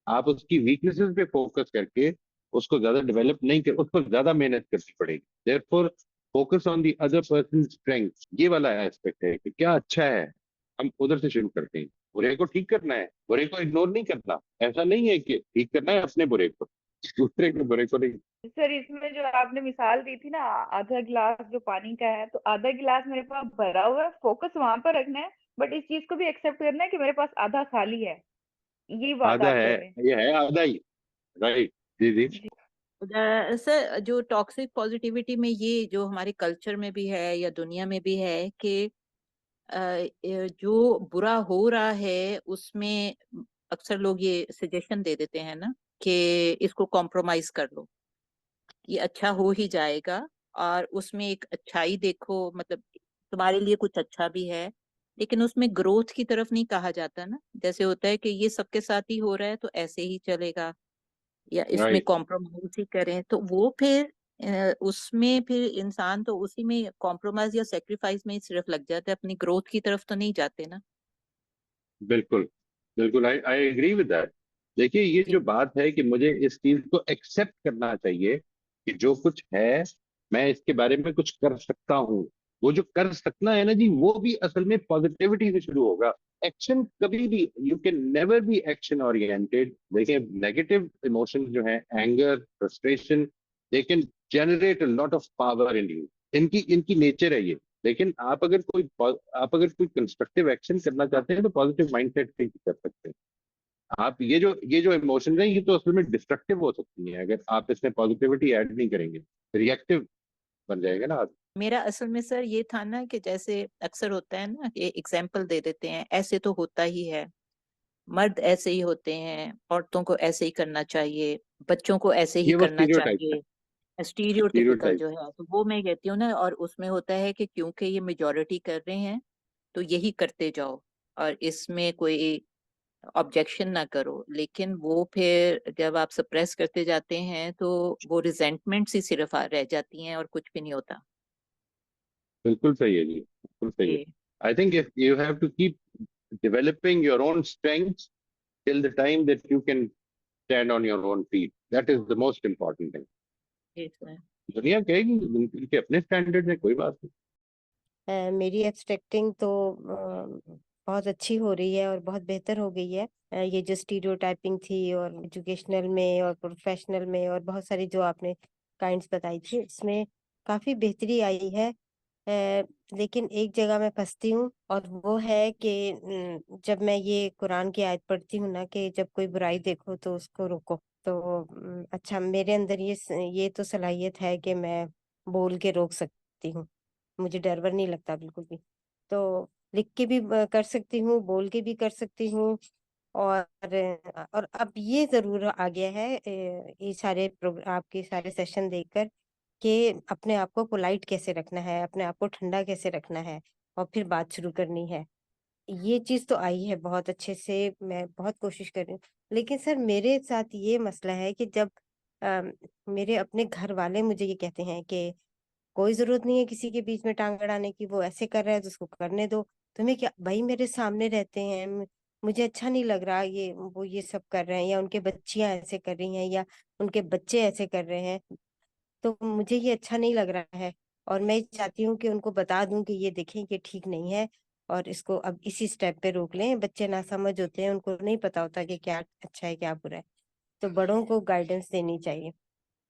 आप उसकी वीकनेसेस पे फोकस करके उसको ज्यादा डेवलप नहीं कर, उसको ज्यादा मेहनत करनी पड़ेगी। Therefore focus on the other person strength, ये वाला एस्पेक्ट है कि क्या अच्छा है, हम उधर से शुरू करते हैं। बुरे को ठीक करना है, बुरे को इग्नोर नहीं करना। ऐसा नहीं है कि ठीक करना है अपने बुरे को, दूसरे के बुरे को नहीं। सर इसमें जो आपने मिसाल दी थी ना आधा गिलास जो पानी का है, तो आधा गिलास मेरे पास भरा हुआ है, फोकस वहां पर रखना है, बट इस चीज को भी एक्सेप्ट करना है कि मेरे पास आधा खाली है। यही बात आधा आप है, कह रहे हैं। ये है आधा ही। राइट, जी जी। जी। सर जो टॉक्सिक पॉजिटिविटी में ये जो हमारे कल्चर में भी है या दुनिया में भी है कि जो बुरा हो रहा है उसमें अक्सर लोग ये सजेशन दे देते हैं ना कि इसको कॉम्प्रोमाइज कर लो, ये अच्छा हो ही जाएगा, और उसमें एक अच्छाई देखो, मतलब तुम्हारे लिए कुछ अच्छा भी है। लेकिन उसमें ग्रोथ की तरफ नहीं कहा जाता ना, जैसे होता है कि ये सबके साथ ही हो रहा है तो ऐसे ही चलेगा, या इसमें राइट, कॉम्प्रोमाइज ही करें, तो वो फिर उसमें फिर इंसान तो उसी में कॉम्प्रोमाइज या सेक्रीफाइस में ही सिर्फ लग जाता है, अपनी ग्रोथ की तरफ तो नहीं जाते ना। बिल्कुल बिल्कुल, आई आई एग्री विद दैट। देखिए ये जी। जो बात है कि मुझे इस चीज को एक्सेप्ट करना चाहिए कि जो कुछ है मैं इसके बारे में कुछ कर सकता हूँ। वो जो कर सकना है ना जी, वो भी असल में पॉजिटिविटी से शुरू होगा। एक्शन कभी भी, you can never be action oriented. देखिए नेगेटिव इमोशन जो है, anger, frustration, they can generate a lot of power in you. इनकी इनकी नेचर है ये। लेकिन आप अगर कोई कंस्ट्रक्टिव एक्शन करना चाहते हैं तो पॉजिटिव माइंडसेट से ही कर सकते हैं। आप ये जो इमोशन है, ये तो असल में डिस्ट्रक्टिव हो सकती है अगर आप इसमें पॉजिटिविटी ऐड नहीं करेंगे, रिएक्टिव बन जाएगा ना आप। मेरा असल में सर ये था ना कि जैसे अक्सर होता है ना, ये एग्जाम्पल दे देते हैं, ऐसे तो होता ही है, मर्द ऐसे ही होते हैं, औरतों को ऐसे ही करना चाहिए, बच्चों को ऐसे ही ये वो करना स्टीरियोटाइप है। चाहिए, स्टीरियोटिपिकल स्टीरियोटाइप। जो है, तो वो मैं कहती हूँ ना। और उसमें होता है कि क्योंकि ये मेजोरिटी कर रहे हैं तो यही करते जाओ और इसमें कोई ऑब्जेक्शन ना करो। लेकिन वो फिर जब आप सप्रेस करते जाते हैं तो वो रिजेंटमेंट्स ही सिर्फ रह जाती हैं और कुछ भी नहीं होता। बिल्कुल सही है जी, बिल्कुल सही है। जी I think if you have to keep developing your own strengths till the time that you can stand on your own feet, that is the most important thing। जी सर। दुनिया कहेगी उनके अपने स्टैंडर्ड है, कोई बात नहीं। मेरी एब्स्ट्रैक्टिंग तो बहुत अच्छी हो रही है और बहुत बेहतर हो गई है। ये जो स्टीरियोटाइपिंग थी और एजुकेशनल में और प्रोफेशनल में और बहुत सारी जो आपने काइंड्स बताई थी, इसमें काफ़ी बेहतरी आई है। लेकिन एक जगह मैं फंसती हूँ और वो है कि जब मैं ये कुरान की आयत पढ़ती हूँ ना कि जब कोई बुराई देखो तो उसको रोको, तो अच्छा मेरे अंदर ये तो सलाहियत है कि मैं बोल के रोक सकती हूँ, मुझे डर वर नहीं लगता बिल्कुल भी। तो लिख के भी कर सकती हूँ, बोल के भी कर सकती हूँ। और अब ये जरूर आ गया है ये सारे आपके सारे सेशन देखकर कि अपने आप को पोलाइट कैसे रखना है, अपने आप को ठंडा कैसे रखना है और फिर बात शुरू करनी है। ये चीज तो आई है बहुत अच्छे से, मैं बहुत कोशिश कर रही हूँ। लेकिन सर मेरे साथ ये मसला है कि जब मेरे अपने घर वाले मुझे ये कहते हैं कि कोई जरूरत नहीं है किसी के बीच में टांग अड़ाने की, वो ऐसे कर रहा है तो उसको करने दो। तुम्हें क्या भाई, मेरे सामने रहते हैं, मुझे अच्छा नहीं लग रहा ये वो ये सब कर रहे हैं, या उनके बच्चियां ऐसे कर रही हैं, या उनके बच्चे ऐसे कर रहे हैं, तो मुझे ये अच्छा नहीं लग रहा है। और मैं चाहती हूँ कि उनको बता दूं कि ये देखें कि ठीक नहीं है और इसको अब इसी स्टेप पे रोक लें। बच्चे ना समझ होते हैं, उनको नहीं पता होता कि क्या अच्छा है क्या बुरा है, तो बड़ों को गाइडेंस देनी चाहिए।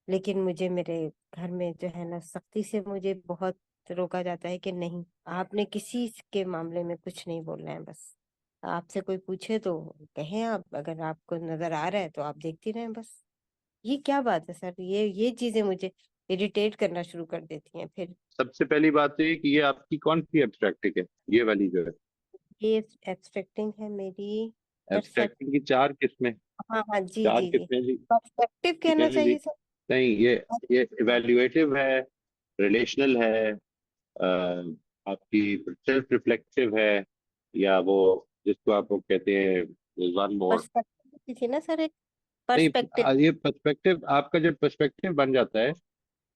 लेकिन मुझे मेरे घर में जो है ना सख्ती से मुझे बहुत रोका जाता है कि नहीं, आपने किसी के मामले में कुछ नहीं बोलना है, बस आपसे कोई पूछे तो कहें, आप अगर आपको नजर आ रहा है तो आप देखती रहें बस। ये क्या बात है सर, ये चीजें मुझे इरिटेट करना शुरू कर देती हैं फिर। सबसे पहली बात तो ये कि ये आपकी कौन सी एब्स्ट्रैक्टिंग है, ये वाली जो है। ये एब्स्ट्रैक्टिंग है मेरी परसेप्ट। एब्स्ट्रैक्टिंग की चार किस्में। हाँ हाँ जी चार जी जी, किस्में जी। पर्सपेक्टिव ठीक है कहना ना जी। चाहिए सर। नहीं, ये हाँ, इवेल्युएटिव है, रिलेशनल है, आपकी सेल्फ रिफ्लेक्टिव है, या वो जिसको आप वो कहते हैं वन मोर। पर्सपेक्टिव थी ना सर, एक नहीं, पर्सपेक्टिव। ये पर्सपेक्टिव, आपका जब पर्सपेक्टिव बन जाता है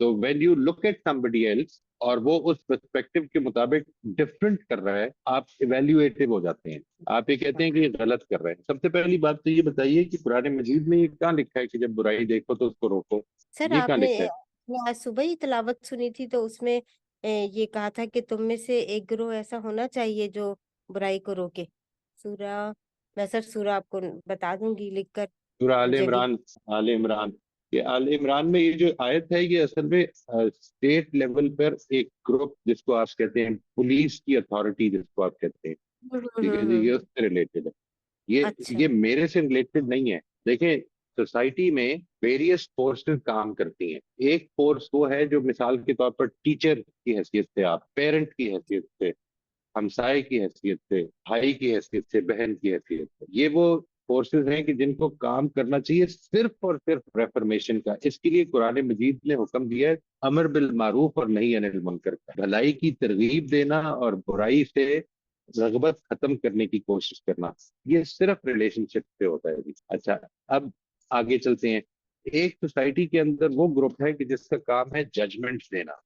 तो when you look at somebody else और वो उस पर्सपेक्टिव के मुताबिक डिफरेंट कर रहा है, आप इवेल्युएटिव हो जाते हैं। आप ये कहते हैं कि ये गलत कर रहे हैं। सबसे पहली बात तो ये बताइए कि कुरान मजीद में ये कहाँ लिखा है कि जब बुराई देखो तो उसको रोको? सर ये कहाँ आपने लिखा है? आपने आज सुबह ही तिलावत सुनी थी तो उसमें ये कहा था कि तुम में से एक गिरोह ऐसा होना चाहिए जो बुराई को रोके। सूरा, मैं सर सूरा आपको बता दूंगी लिखकर, सूरह आले मुझे भी। इमरान। आले इमरान, ये आले इमरान में ये जो आयत है, ये असल में स्टेट लेवल पर एक ग्रुप जिसको आप कहते हैं पुलिस की अथॉरिटी जिसको आप कहते हैं, ठीक है जी, ये हम्म। उससे रिलेटेड है। ये अच्छा। ये मेरे से रिलेटेड नहीं है। देखें, सोसाइटी में वेरियस फोर्सेस काम करती हैं। एक फोर्स वो है जो मिसाल के तौर पर टीचर की हैसियत से, आप पेरेंट की हैसियत से, हमसाए की हैसियत से, भाई की हैसियत से, बहन की हैसियत से, ये वो फोर्सेस हैं कि जिनको काम करना चाहिए सिर्फ और सिर्फ रेफर्मेशन का। इसके लिए कुरान मजीद ने हुक्म दिया है अमर बिल मारूफ और नहीं अनिल मुनकर का, भलाई की तरगीब देना और बुराई से रगबत खत्म करने की कोशिश करना। ये सिर्फ रिलेशनशिप से होता है जी। अच्छा, अब आगे चलते हैं। एक सोसाइटी के अंदर वो ग्रुप है कि जिसका काम है जजमेंट देना,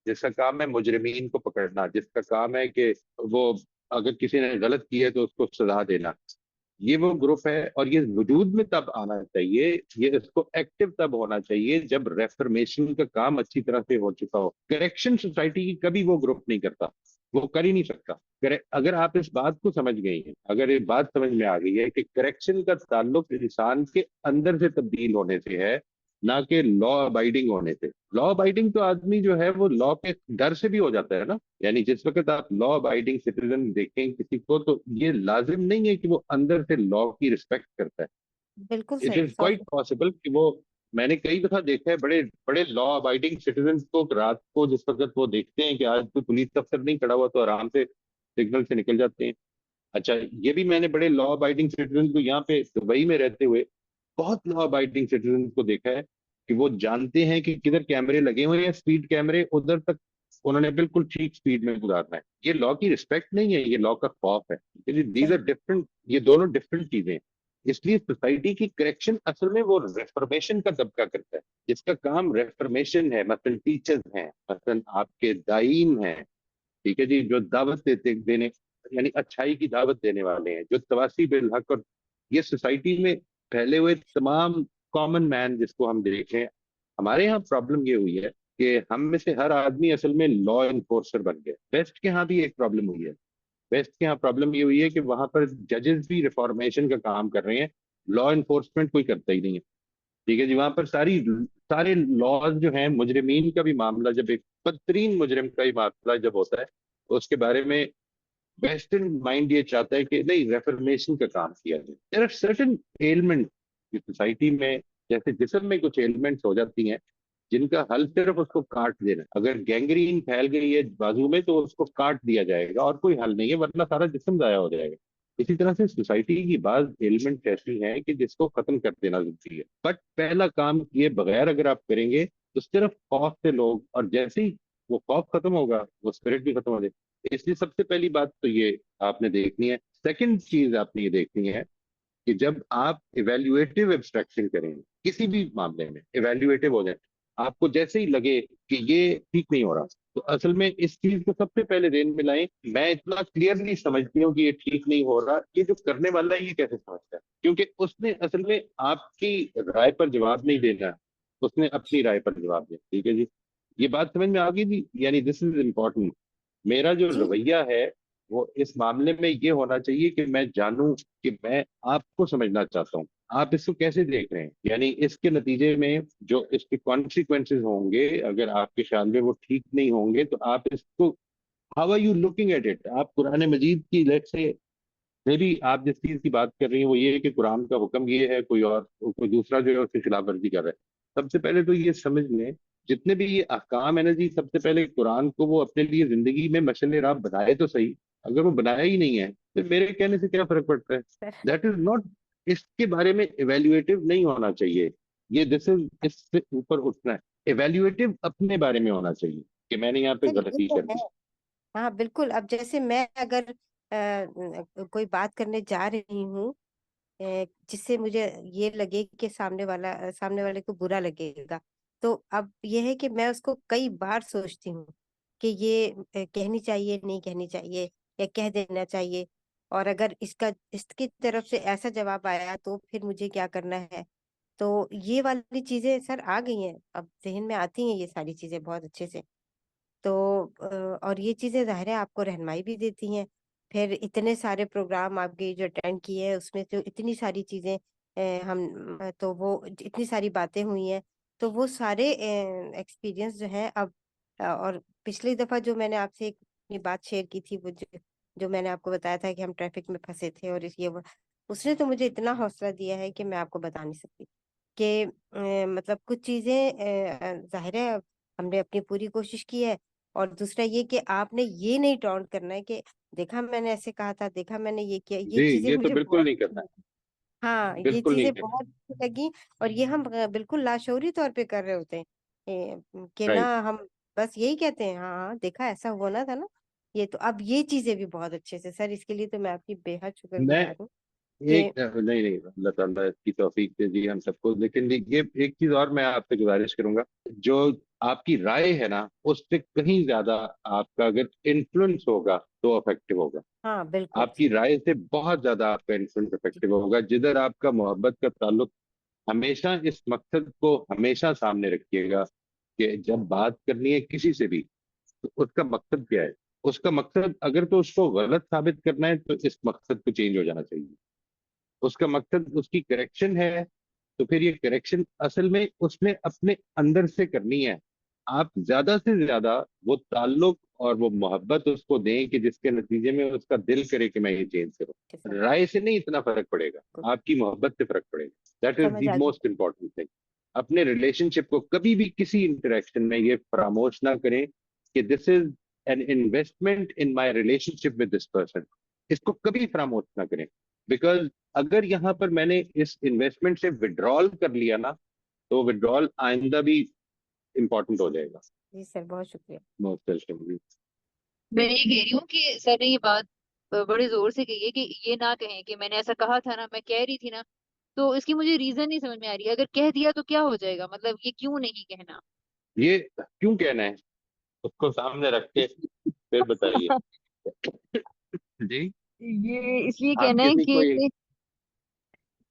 जिसका काम है मुजरिमीन को पकड़ना, जिसका काम है कि वो अगर किसी ने गलत किया है तो उसको सजा देना। ये वो ग्रुप है और ये वजूद में तब आना चाहिए, ये इसको एक्टिव तब होना चाहिए जब रेफर्मेशन का काम अच्छी तरह से हो चुका हो। करेक्शन सोसाइटी की कभी वो ग्रुप नहीं करता। वो कर ही नहीं सकता। अगर आप इस बात को समझ गई हैं, अगर ये बात समझ में आ गई है कि करेक्शन का ताल्लुक इंसान के अंदर से तब्दील होने से है, ना कि लॉ अबाइडिंग होने से। लॉ अबाइडिंग तो आदमी जो है वो लॉ के डर से भी हो जाता है ना। यानी जिस वक्त आप लॉ अबाइडिंग सिटीजन देखें किसी को, तो ये लाजिम नहीं है कि वो अंदर से लॉ की रिस्पेक्ट करता है। बिल्कुल इट सही, इज क्वाइट पॉसिबल कि वो, मैंने कई दफा देखा है बड़े बड़े लॉ अबाइडिंग सिटीजन को रात को जिस वक्त वो देखते हैं कि आज कोई पुलिस अफसर नहीं खड़ा हुआ, तो आराम से सिग्नल से निकल जाते हैं। अच्छा, ये भी मैंने बड़े लॉ अबाइडिंग सिटीजन को यहाँ पे दुबई में रहते हुए बहुत लॉ अबाइडिंग सिटीजन को देखा है कि वो जानते हैं कि किधर कैमरे लगे हुए हैं, स्पीड कैमरे उधर तक उन्होंने बिल्कुल ठीक स्पीड में गुजारना है। ये लॉ की रिस्पेक्ट नहीं है, ये लॉ का खौफ है। दीज सही। आर डिफरेंट, ये दोनों डिफरेंट चीजें हैं। इसलिए सोसाइटी की करेक्शन असल में वो रेफर्मेशन का तबका करता है, जिसका काम रेफर्मेशन है। मसलन टीचर्स हैं, मसलन आपके दाइन हैं, ठीक है जी, जो दावत देने, यानी अच्छाई की दावत देने वाले हैं, जो तवासी बिल हक, और ये सोसाइटी में फैले हुए तमाम कॉमन मैन जिसको हम देखें। हमारे यहाँ प्रॉब्लम ये हुई है कि हम में से हर आदमी असल में लॉ इन्फोर्सर बन गया। वेस्ट के यहाँ भी एक प्रॉब्लम हुई है। वेस्ट के यहाँ प्रॉब्लम ये हुई है कि वहां पर जजेस भी रिफॉर्मेशन का काम कर रहे हैं, लॉ इन्फोर्समेंट कोई करता ही नहीं है। ठीक है जी, वहां पर सारे लॉज जो हैं, मुजरिमीन का भी मामला, जब एक बदतरीन मुजरिम का ही मामला जब होता है, तो उसके बारे में वेस्टर्न माइंड ये चाहता है कि नहीं, रेफर्मेशन का काम किया जाए। There are certain element society में, जैसे जिस्म में कुछ एलिमेंट्स हो जाती हैं जिनका हल सिर्फ उसको काट देना। अगर गैंग्रीन फैल गई है बाजू में तो उसको काट दिया जाएगा और कोई हल नहीं है, वरना सारा जिस्म जाया हो जाएगा। इसी तरह से सोसाइटी की बात एलिमेंट ऐसी हैं कि जिसको खत्म कर देना जरूरी है। बट पहला काम किए बगैर अगर आप करेंगे तो सिर्फ खौफ से लोग, और जैसे ही वो खौफ खत्म होगा वो स्पिरिट भी खत्म हो जाएगी। इसलिए सबसे पहली बात तो ये आपने देखनी है। सेकंड चीज आपने ये देखनी है कि जब आप इवेल्युएटिव एब्स्ट्रैक्शन करें किसी भी मामले में, इवेल्युएटिव हो जाए, आपको जैसे ही लगे कि ये ठीक नहीं हो रहा, तो असल में इस चीज को सबसे पहले ध्यान में लाएं। मैं इतना क्लियरली समझती हूँ कि ये ठीक नहीं हो रहा, ये जो करने वाला है ये कैसे समझता है, क्योंकि उसने असल में आपकी राय पर जवाब नहीं देना है, उसने अपनी राय पर जवाब देना। ठीक है जी, ये बात समझ में आ गई जी। यानी दिस इज इम्पोर्टेंट। मेरा जो जी। रवैया है वो इस मामले में ये होना चाहिए कि मैं जानूं कि मैं आपको समझना चाहता हूँ, आप इसको कैसे देख रहे हैं। यानी इसके नतीजे में जो इसके कॉन्सिक्वेंसेज होंगे, अगर आपके ख्याल में वो ठीक नहीं होंगे, तो आप इसको, how are you looking at it. आप कुरान मजीद की, लेट से, मे भी आप जिस चीज की बात कर रही हैं वो ये है कि कुरान का हुक्म ये है, कोई और कोई दूसरा जो है उसकी खिलाफ वर्जी कर रहा है। सबसे पहले तो ये समझ लें, जितने भी ये अहकाम है ना जी, सबसे पहले कुरान को वो अपने लिए जिंदगी में मशले राह बनाए तो सही। अगर वो बनाया ही नहीं है तो मेरे कहने से क्या फर्क पड़ता है। सर। दैट इज नॉट, इसके बारे में इवेल्युएटिव नहीं होना चाहिए। ये दिस इज, इससे ऊपर उठना है। इवेल्युएटिव अपने बारे में होना चाहिए कि मैंने यहाँ पे सर ये गलती तो कर है। दी। हाँ बिल्कुल। अब जैसे मैं अगर कोई बात करने जा रही हूँ जिससे मुझे ये लगे कि सामने वाले को बुरा लगेगा, तो अब ये है कि मैं उसको कई बार सोचती हूँ कि ये कहनी चाहिए, नहीं कहनी चाहिए, या कह देना चाहिए। और अगर इसकी तरफ से ऐसा जवाब आया तो फिर मुझे क्या करना है। तो ये वाली चीजें सर आ गई हैं, अब जहन में आती हैं ये सारी चीजें बहुत अच्छे से। तो और ये चीजें जाहिर है आपको रहनुमाई भी देती हैं। फिर इतने सारे प्रोग्राम आपके जो अटेंड किए हैं उसमें तो इतनी सारी चीजें तो वो इतनी सारी बातें हुई हैं। तो वो सारे एक्सपीरियंस जो हैं अब और पिछली दफा जो मैंने आपसे एक अपनी बात शेयर की थी, वो जो मैंने आपको बताया था कि हम ट्रैफिक में फंसे थे और उसने तो मुझे इतना हौसला दिया है कि मैं आपको बता नहीं सकती कि मतलब कुछ चीजें जाहिर है हमने अपनी पूरी कोशिश की है। और दूसरा ये कि आपने ये नहीं टॉन्ट करना है कि देखा मैंने ऐसे कहा था, देखा मैंने ये किया, ये जी, चीजें ये तो मुझे बिल्कुल बहुत नहीं करना अच्छी है, लगी। हाँ ये बिल्कुल नहीं चीजें करना। बहुत अच्छी लगी। और ये हम बिल्कुल लाशौरी तौर पे कर रहे होते हैं कि ना राइट। हम बस यही कहते हैं, हाँ हाँ देखा ऐसा होना था ना। ये तो अब ये चीजें भी बहुत अच्छे से सर, इसके लिए तो मैं आपकी बेहद मैं शुक्रगुजार हूँ कि नहीं नहीं, अल्लाह ताला की तौफीक दे दी हम सबको। लेकिन ये एक चीज और मैं आपसे गुजारिश करूंगा, जो आपकी राय है ना, उससे कहीं ज्यादा आपका अगर इन्फ्लुएंस होगा तो इफेक्टिव होगा। हाँ बिल्कुल। आपकी राय से बहुत ज्यादा आपका इन्फ्लुएंस इफेक्टिव होगा। जिधर आपका मोहब्बत का ताल्लुक, हमेशा इस मकसद को हमेशा सामने रखिएगा कि जब बात करनी है किसी से भी, तो उसका मकसद क्या है। उसका मकसद अगर तो उसको गलत साबित करना है तो इस मकसद को चेंज हो जाना चाहिए। उसका मकसद उसकी करेक्शन है तो फिर ये करेक्शन असल में उसने अपने अंदर से करनी है। आप ज्यादा से ज्यादा वो ताल्लुक और वो मोहब्बत उसको दें कि जिसके नतीजे में उसका दिल करे कि मैं ये चेंज करूं। राय से नहीं इतना फर्क पड़ेगा, आपकी मोहब्बत से फर्क पड़ेगा। दैट इज समझ द आ गई। Most important thing. अपने रिलेशनशिप को कभी भी किसी इंटरेक्शन में ये फरामोश ना करें कि this is an investment in my relationship with this person. इसको कभी फरामोश ना करें, बिकॉज अगर यहाँ पर मैंने इस इन्वेस्टमेंट से विड्रॉल कर लिया ना, तो विड्रॉल आइंदा भी इम्पोर्टेंट हो जाएगा। जी सर, बहुत शुक्रिया। Most welcome. मैं ये कह रही हूँ कि सर ने ये बात बड़े जोर से कही है कि ये ना कहें कि मैंने ऐसा कहा था ना, मैं कह रही थी ना। तो इसकी मुझे रीजन नहीं समझ में आ रही है। अगर कह दिया तो क्या हो जाएगा, मतलब ये क्यों नहीं कहना? ये क्यों कहना है, उसको सामने रख के फिर बताइए। जी, ये इसलिए आप कहना है किसी को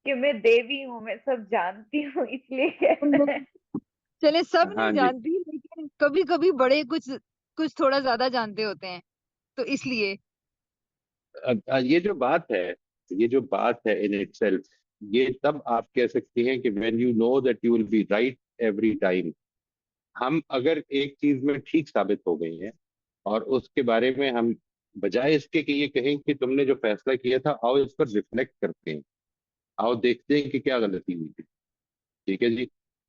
कि मैं देवी हूँ, मैं सब जानती हूँ, इसलिए कहना है। चले सब हाँ नहीं जी, जानती, लेकिन कभी कभी बड़े कुछ कुछ थोड़ा ज्यादा जानते होते हैं, तो इसलिए। ये जो बात है, ये जो बात है इन इटसेल्फ, ये तब आप कह सकते हैं कि when you know that you will B right every time. हम अगर एक चीज में ठीक साबित हो गए हैं और उसके बारे में हम बजाय इसके कि ये कहें कि तुमने जो फैसला किया था, आओ इस पर रिफ्लेक्ट करते हैं, आओ देखते हैं कि क्या गलती हुई थी। ठीक है जी।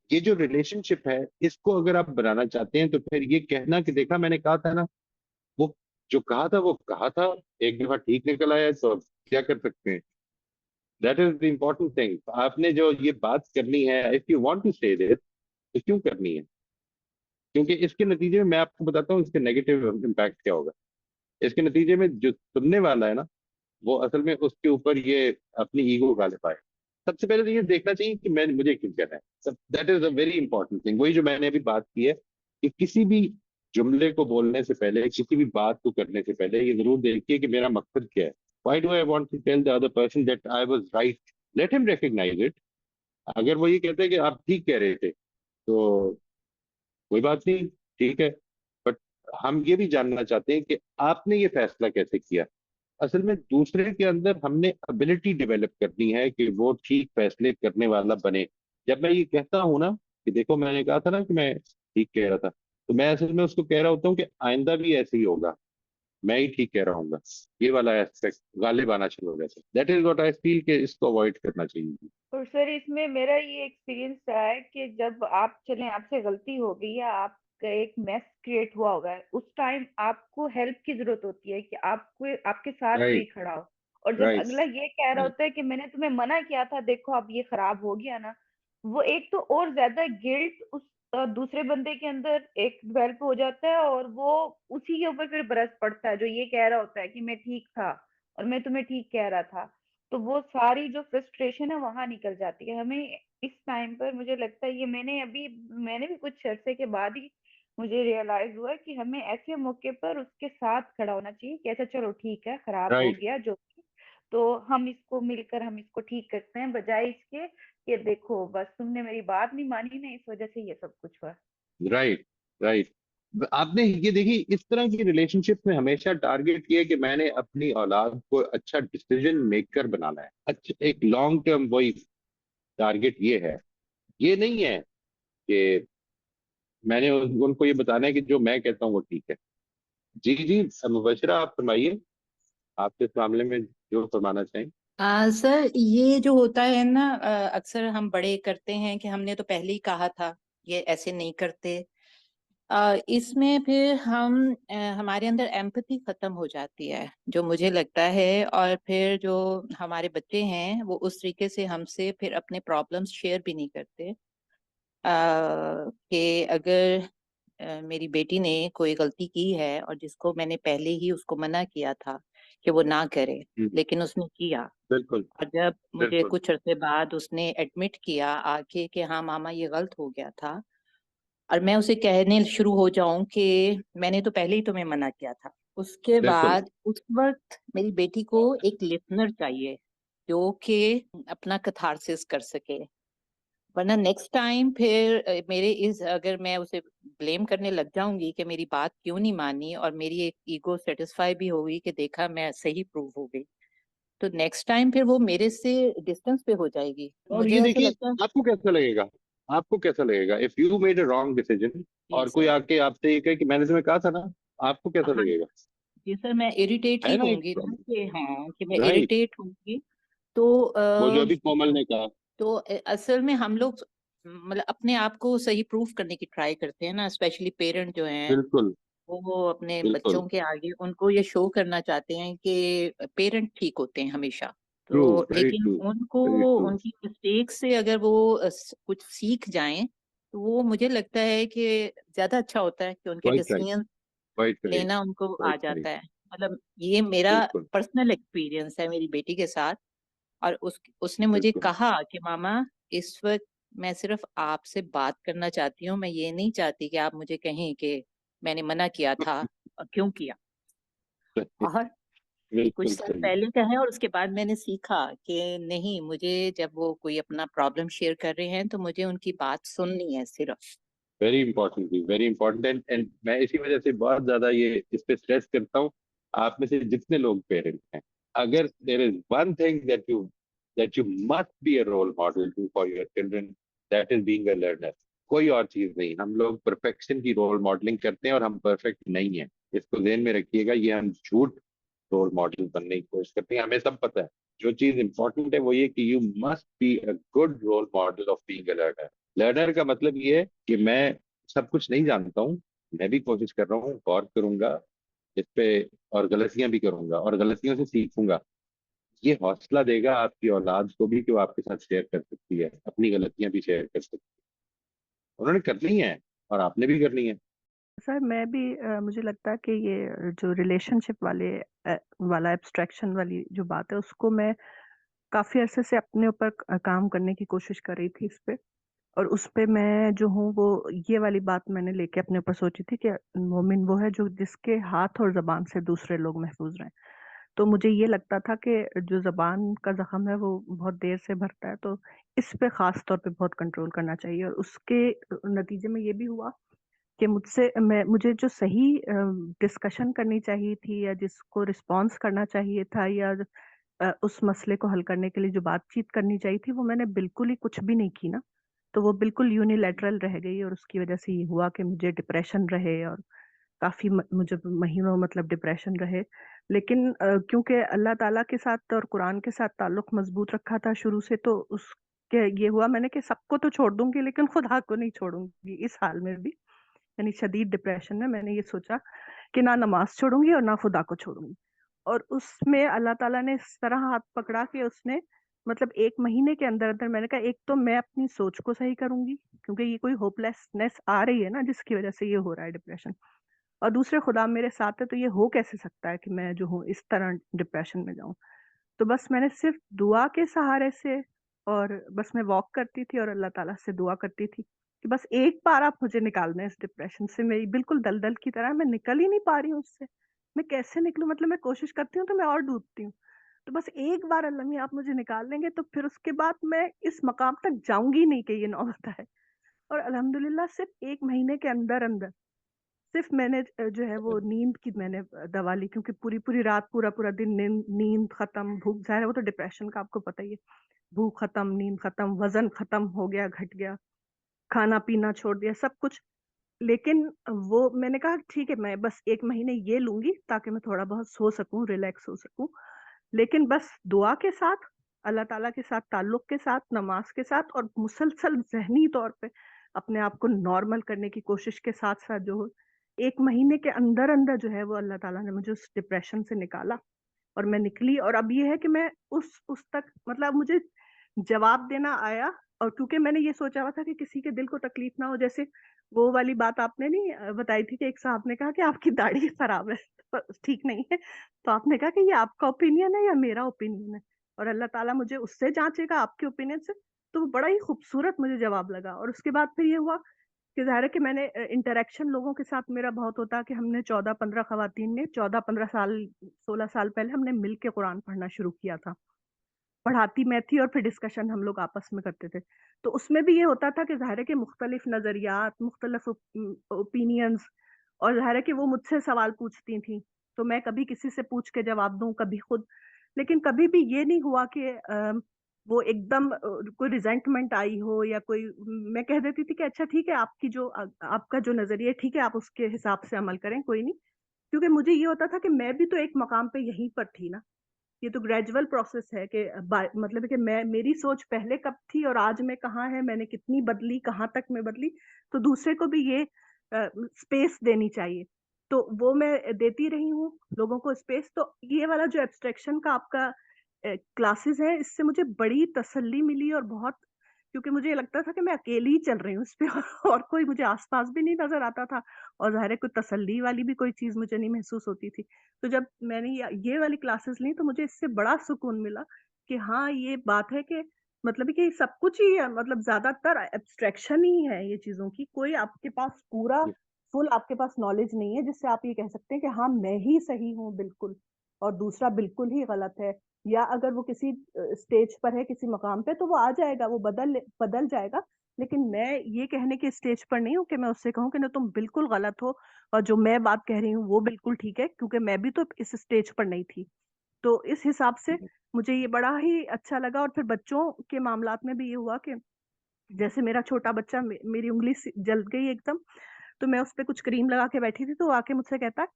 ये जो रिलेशनशिप है इसको अगर आप बनाना चाहते हैं तो फिर ये कहना कि देखा मैंने कहा था ना, वो जो कहा था वो कहा था, एक दफा ठीक निकल आया तो अब क्या कर सकते हैं। That is the important thing. आपने जो ये बात करनी है, इफ यू वांट टू से दिस, तो क्यों करनी है? क्योंकि इसके नतीजे में मैं आपको बताता हूँ इसके नेगेटिव इम्पैक्ट क्या होगा। इसके नतीजे में जो सुनने वाला है ना, वो असल में उसके ऊपर ये अपनी ईगो गाले पाए। सबसे पहले तो ये देखना चाहिए कि मैं मुझे क्यों कहना है। That is a very important thing. वही जो मैंने अभी बात की है कि किसी भी जुमले को बोलने से पहले, किसी भी बात को करने से पहले ये जरूर देखिए कि मेरा मकसद क्या है। Why do I want to tell the other person that I was right? Let him recognize it. अगर वो ये कहते हैं कि आप ठीक कह रहे थे तो कोई बात नहीं, ठीक है। बट हम ये भी जानना चाहते हैं कि आपने ये फैसला कैसे किया। असल में दूसरे के अंदर हमने एबिलिटी डेवलप करनी है कि वो ठीक फैसले करने वाला बने। जब मैं ये कहता हूं ना कि देखो मैंने कहा था ना कि मैं ठीक कह रहा था, तो मैं असल में उसको कह रहा होता हूँ कि आइंदा भी ऐसे ही होगा, मैं ही ठीक कह रहा हूँ। ये वाला एस्पेक्ट गालिब आना शुरू हो जाता है। That is what I feel कि इसको अवॉइड करना चाहिए। और सर इसमें मेरा ये एक्सपीरियंस रहा है कि जब आप चलें, आपसे गलती हो गई या आपका एक मेस क्रिएट हुआ होगा, उस टाइम आपको हेल्प की जरूरत होती है कि आपको आपके साथ कोई राइट, खड़ा हो। और जब राइट, अगला ये कह रहा राइट, होता है कि मैंने तुम्हें मना किया था, देखो अब ये खराब हो गया ना, वो एक तो और ज्यादा गिल्ट उस दूसरे बंदे के अंदर एक डेवलप हो जाता है, और वो उसी के ऊपर फिर बरस पड़ता है जो ये कह रहा होता है कि मैं ठीक था और मैं तुम्हें ठीक कह रहा था। तो वो सारी जो फ्रस्ट्रेशन है वहां निकल जाती है हमें इस टाइम पर। मुझे लगता है ये मैंने भी कुछ अरसे के बाद ही मुझे रियलाइज हुआ कि हमें ऐसे मौके पर उसके साथ खड़ा होना चाहिए कि ऐसा चलो ठीक है, खराब हो राइट, गया जो भी, तो हम इसको मिलकर हम इसको ठीक करते हैं, बजाय इसके कि देखो बस तुमने मेरी बात नहीं मानी ना, इस वजह से ये सब कुछ हुआ। Right, right. आपने ये देखी इस तरह की रिलेशनशिप में हमेशा टारगेट किया कि मैंने अपनी औलाद को अच्छा डिसीजन मेकर बनाना है, अच्छा एक लॉन्ग टर्म, वही टारगेट ये है। ये नहीं है कि मैंने उनको ये बताना है कि जो मैं कहता हूँ वो ठीक है। जी जी, मुबशरा आप फरमाइए, आप इस मामले में जो फरमाना चाहें। सर ये जो होता है ना, अक्सर हम बड़े करते हैं कि हमने तो पहले ही कहा था, ये ऐसे नहीं करते। इसमें फिर हमारे अंदर एम्पैथी खत्म हो जाती है, जो मुझे लगता है। और फिर जो हमारे बच्चे हैं वो उस तरीके से हमसे फिर अपने प्रॉब्लम्स शेयर भी नहीं करते। कि अगर मेरी बेटी ने कोई गलती की है और जिसको मैंने पहले ही उसको मना किया था कि वो ना करे, लेकिन उसने किया। बिल्कुल, और जब मुझे बिल्कुल, कुछ अरसे बाद उसने एडमिट किया आके कि हाँ मामा ये गलत हो गया था, और मैं उसे कहने शुरू हो जाऊं कि मैंने तो पहले ही तुम्हें मना किया था, उसके बिल्कुल, बाद उस वक्त मेरी बेटी को एक लिसनर चाहिए जो कि अपना कथारसिस कर सके। वरना नेक्स्ट टाइम फिर मेरे इस अगर मैं उसे ब्लेम करने लग जाऊंगी कि मेरी बात क्यों नहीं मानी, और मेरी एक ईगो सेटिस्फाई भी होगी कि देखा मैं सही प्रूव हो गई, तो नेक्स्ट टाइम फिर वो मेरे से डिस्टेंस पे हो जाएगी। और मुझे ये ऐसा देखिए, लगता है। आपको कैसा लगेगा, आपको कैसा लगेगा if you made a wrong decision जी और कोई सर। आके आपसे ये कहे कि मैंने तुम्हें कहा था ना, आपको कैसा हाँ लगेगा? जी सर, मैं इरिटेट ही है ना होंगी एक, ना, कि हाँ कि मैं राइट, इरिटेट होंगी। तो वो जो अभी कोमल ने कहा। असल में हम लोग मतलब अपने आप को सही प्रूफ करने की ट्राई करते हैं ना, स्पेशली पेरेंट जो हैं, बिल्कुल वो अपने बिल्कुल। बच्चों के आगे उनको ये शो करना चाहते हैं कि पेरेंट ठीक होते हैं हमेशा। ट्रू, तो वेरी लेकिन ट्रू, उनको वेरी ट्रू। उनकी मिस्टेक से अगर वो कुछ सीख जाएं, तो वो मुझे लगता है कि ज्यादा अच्छा होता है कि उनके quite right, decision quite right, लेना उनको आ क्वाइट राइट। जाता है। मतलब ये मेरा बिल्कुल पर्सनल एक्सपीरियंस है मेरी बेटी के साथ। और उसने मुझे बिल्कुल। कहा कि मामा, इस वक्त मैं सिर्फ आपसे बात करना चाहती हूँ, मैं ये नहीं चाहती कि आप मुझे कहें कि मैंने मना किया था और क्यों किया। और ये कुछ बिल्कुल साल सही। पहले का है, और उसके बाद मैंने सीखा कि नहीं, मुझे जब वो कोई अपना प्रॉब्लम शेयर कर रहे हैं तो मुझे उनकी बात सुननी है सिर्फ। वेरी इंपॉर्टेंट थी, वेरी इंपॉर्टेंट। एंड मैं इसी वजह से बहुत ज्यादा ये इस पे स्ट्रेस करता हूँ। आप में से जितने लोग पेरेंट हैं, अगर there is one thing that you must be a role model to for your children, that is being a learner. कोई और चीज नहीं। हम लोग परफेक्शन की रोल मॉडलिंग करते हैं और हम परफेक्ट नहीं है, इसको ध्यान में रखिएगा। ये हम झूठ रोल मॉडल बनने की कोशिश करते हैं। हमें सब पता है, जो चीज इंपॉर्टेंट है वो ये कि you must be a good role model of being a learner. Learner का मतलब ये है कि मैं सब कुछ नहीं जानता हूँ, मैं भी कोशिश कर रहा हूँ, गौर करूंगा इस पे, और गलतियां भी करूंगा और गलतियों से सीखूंगा। ये हौसला देगा आपकी औलाद को भी कि वो आपके साथ शेयर कर सकती है, अपनी गलतियां भी शेयर कर सकती है। उन्होंने करनी है और आपने भी करनी है। सर मैं भी मुझे लगता है कि ये जो रिलेशनशिप वाला एब्स्ट्रैक्शन वाली जो बात है उसको मैं काफी अरसे से अपने ऊपर काम करने की कोशिश कर रही थी इस पे। और उस पे मैं जो हूँ वो ये वाली बात मैंने लेके अपने ऊपर सोची थी कि मोमिन वो है जो जिसके हाथ और जबान से दूसरे लोग महफूज रहें। तो मुझे ये लगता था कि जो जबान का जख्म है वो बहुत देर से भरता है, तो इस पे खास तौर पे बहुत कंट्रोल करना चाहिए। और उसके नतीजे में ये भी हुआ कि मुझे जो सही डिस्कशन करनी चाहिए थी या जिसको रिस्पॉन्स करना चाहिए था या उस मसले को हल करने के लिए जो बातचीत करनी चाहिए थी वो मैंने बिल्कुल ही कुछ भी नहीं की ना। तो वो बिल्कुल यूनिलैटरल रह गई और उसकी वजह से ये हुआ कि मुझे डिप्रेशन रहे और काफी मुझे महीनों मतलब डिप्रेशन रहे। लेकिन क्योंकि अल्लाह ताला के साथ और कुरान के साथ ताल्लुक मजबूत रखा था शुरू से, तो उसके ये हुआ मैंने कि सबको तो छोड़ दूंगी लेकिन खुदा को नहीं छोड़ूंगी इस हाल में भी। यानी शदीद डिप्रेशन में मैंने ये सोचा कि ना नमाज छोड़ूंगी और ना खुदा को छोड़ूंगी। और उसमें अल्लाह ताला ने इस तरह हाथ पकड़ा कि उसने मतलब 1 महीने के अंदर अंदर मैंने कहा एक तो मैं अपनी सोच को सही करूंगी, क्योंकि ये कोई होपलेसनेस आ रही है ना जिसकी वजह से ये हो रहा है डिप्रेशन। और दूसरे खुदा मेरे साथ है, तो ये हो कैसे सकता है कि मैं जो हूँ इस तरह डिप्रेशन में जाऊं। तो बस मैंने सिर्फ दुआ के सहारे से, और बस मैं वॉक करती थी और अल्लाह ताला से दुआ करती थी कि बस एक बार आप मुझे निकाल दें इस डिप्रेशन से। मेरी बिल्कुल दलदल की तरह मैं निकल ही नहीं पा रही हूँ उससे। मैं कैसे निकलूं, मतलब मैं कोशिश करती हूँ तो मैं और डूबती हूँ। तो बस एक बार अल्लाह मियां आप मुझे निकाल लेंगे तो फिर उसके बाद मैं इस मकाम तक जाऊंगी नहीं कि ये नौबत है। और अल्हम्दुलिल्लाह सिर्फ 1 महीने के अंदर अंदर सिर्फ मैंने जो है वो नींद की मैंने दवा ली, क्योंकि पूरी पूरी रात पूरा पूरा दिन नींद खत्म, भूख, जाहिर है वो तो डिप्रेशन का आपको पता ही है। भूख खत्म, नींद खत्म, वजन खत्म हो गया, घट गया, खाना पीना छोड़ दिया, सब कुछ। लेकिन वो मैंने कहा ठीक है मैं बस 1 महीने ये लूंगी ताकि मैं थोड़ा बहुत सो सकूं, रिलैक्स हो सकूं। लेकिन बस दुआ के साथ, अल्लाह ताला के साथ ताल्लुक के साथ, नमाज के साथ और मुसलसल जहनी तौर पे अपने आप को नॉर्मल करने की कोशिश के साथ साथ जो 1 महीने के अंदर अंदर जो है वो अल्लाह ताला ने मुझे उस डिप्रेशन से निकाला और मैं निकली। और अब ये है कि मैं उस तक मतलब मुझे जवाब देना आया। और क्योंकि मैंने ये सोचा हुआ था कि किसी के दिल को तकलीफ ना हो, जैसे वो वाली बात आपने नहीं बताई थी कि एक साहब ने कहा कि आपकी दाढ़ी खराब है तो ठीक नहीं है, तो आपने कहा कि ये आपका ओपिनियन है या मेरा ओपिनियन है, और अल्लाह ताला मुझे उससे जांचेगा आपके ओपिनियन से। तो वो बड़ा ही खूबसूरत मुझे जवाब लगा। और उसके बाद फिर ये हुआ कि ज़ाहिर है कि मैंने इंटरेक्शन लोगों के साथ मेरा बहुत होता कि हमने 14-15 खवातीन ने 14-15 साल 16 साल पहले हमने मिल के कुरान पढ़ना शुरू किया था। पढ़ाती मैं थी और फिर डिस्कशन हम लोग आपस में करते थे। तो उसमें भी ये होता था कि ज़ाहिर है कि मुख्तलिफ नज़रियात, मुख्तलिफ ओपिनियंस, और ज़ाहिर है कि वो मुझसे सवाल पूछती थीं, तो मैं कभी किसी से पूछ के जवाब दूँ, कभी खुद। लेकिन कभी भी ये नहीं हुआ कि वो एकदम कोई रिज़ेंटमेंट आई हो या कोई, मैं कह देती थी कि अच्छा ठीक है, आपकी जो आपका जो नज़रिया है ठीक है, आप उसके हिसाब से अमल करें, कोई नहीं। क्योंकि मुझे ये होता था कि मैं भी तो एक मकाम पे यहीं पर थी ना। ये तो ग्रेजुअल प्रोसेस है कि मतलब है कि मैं, मेरी सोच पहले कब थी और आज मैं कहाँ है, मैंने कितनी बदली, कहाँ तक मैं बदली, तो दूसरे को भी ये स्पेस देनी चाहिए। तो वो मैं देती रही हूँ लोगों को स्पेस। तो ये वाला जो एब्स्ट्रैक्शन का आपका क्लासेस है, इससे मुझे बड़ी तसल्ली मिली और बहुत, क्योंकि मुझे ये लगता था कि मैं अकेली ही चल रही हूँ इस पे और कोई मुझे आस-पास भी नहीं नज़र आता था, और ज़ाहिर है कोई तसल्ली वाली भी कोई चीज़ मुझे नहीं महसूस होती थी। तो जब मैंने ये वाली क्लासेस ली तो मुझे इससे बड़ा सुकून मिला कि हाँ, ये बात है कि मतलब है कि सब कुछ ही है, मतलब ज़्यादातर एब्स्ट्रैक्शन ही है ये चीज़ों की। कोई आपके पास पूरा फुल आपके पास नॉलेज नहीं है जिससे आप ये कह सकते हैं कि हाँ, मैं ही सही हूँ बिल्कुल और दूसरा बिल्कुल ही गलत है। या अगर वो किसी स्टेज पर है, किसी मकाम पे, तो वो आ जाएगा, वो बदल जाएगा। लेकिन मैं ये कहने के स्टेज पर नहीं हूँ कि मैं उससे कहूँ कि ना तुम बिल्कुल गलत हो और जो मैं बात कह रही हूँ वो बिल्कुल ठीक है, क्योंकि मैं भी तो इस स्टेज पर नहीं थी। तो इस हिसाब से मुझे ये बड़ा ही अच्छा लगा। और फिर बच्चों के मामलात में भी ये हुआ कि जैसे मेरा छोटा बच्चा, मेरी उंगली जल गई एकदम, तो मैं उस पे कुछ क्रीम लगा के बैठी थी, तो वो आके मुझसे कहता है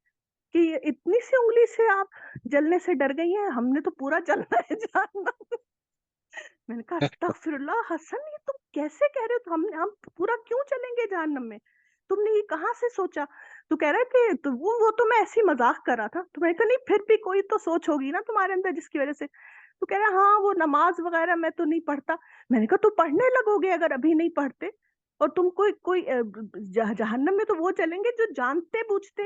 कि ये इतनी सी उंगली से आप जलने से डर गई हैं, हमने तो पूरा जलना है जानना। मैंने कहा अस्तगफिरुल्लाह हसन, ये तुम कैसे कह रहे हो? तो हम पूरा क्यों चलेंगे जहन्नम में? तुमने ये कहाँ से सोचा? तो कह रहा है कि तो वो तो मैं ऐसे ही मजाक कर रहा था। तो मैंने कहा नहीं, फिर भी कोई तो सोच होगी ना तुम्हारे अंदर जिसकी वजह से। तो कह रहा है हाँ, वो नमाज वगैरह मैं तो नहीं पढ़ता। मैंने कहा तो पढ़ने लगोगे अगर अभी नहीं पढ़ते, और तुम कोई कोई जहन्नम में तो वो चलेंगे जो जानते बूझते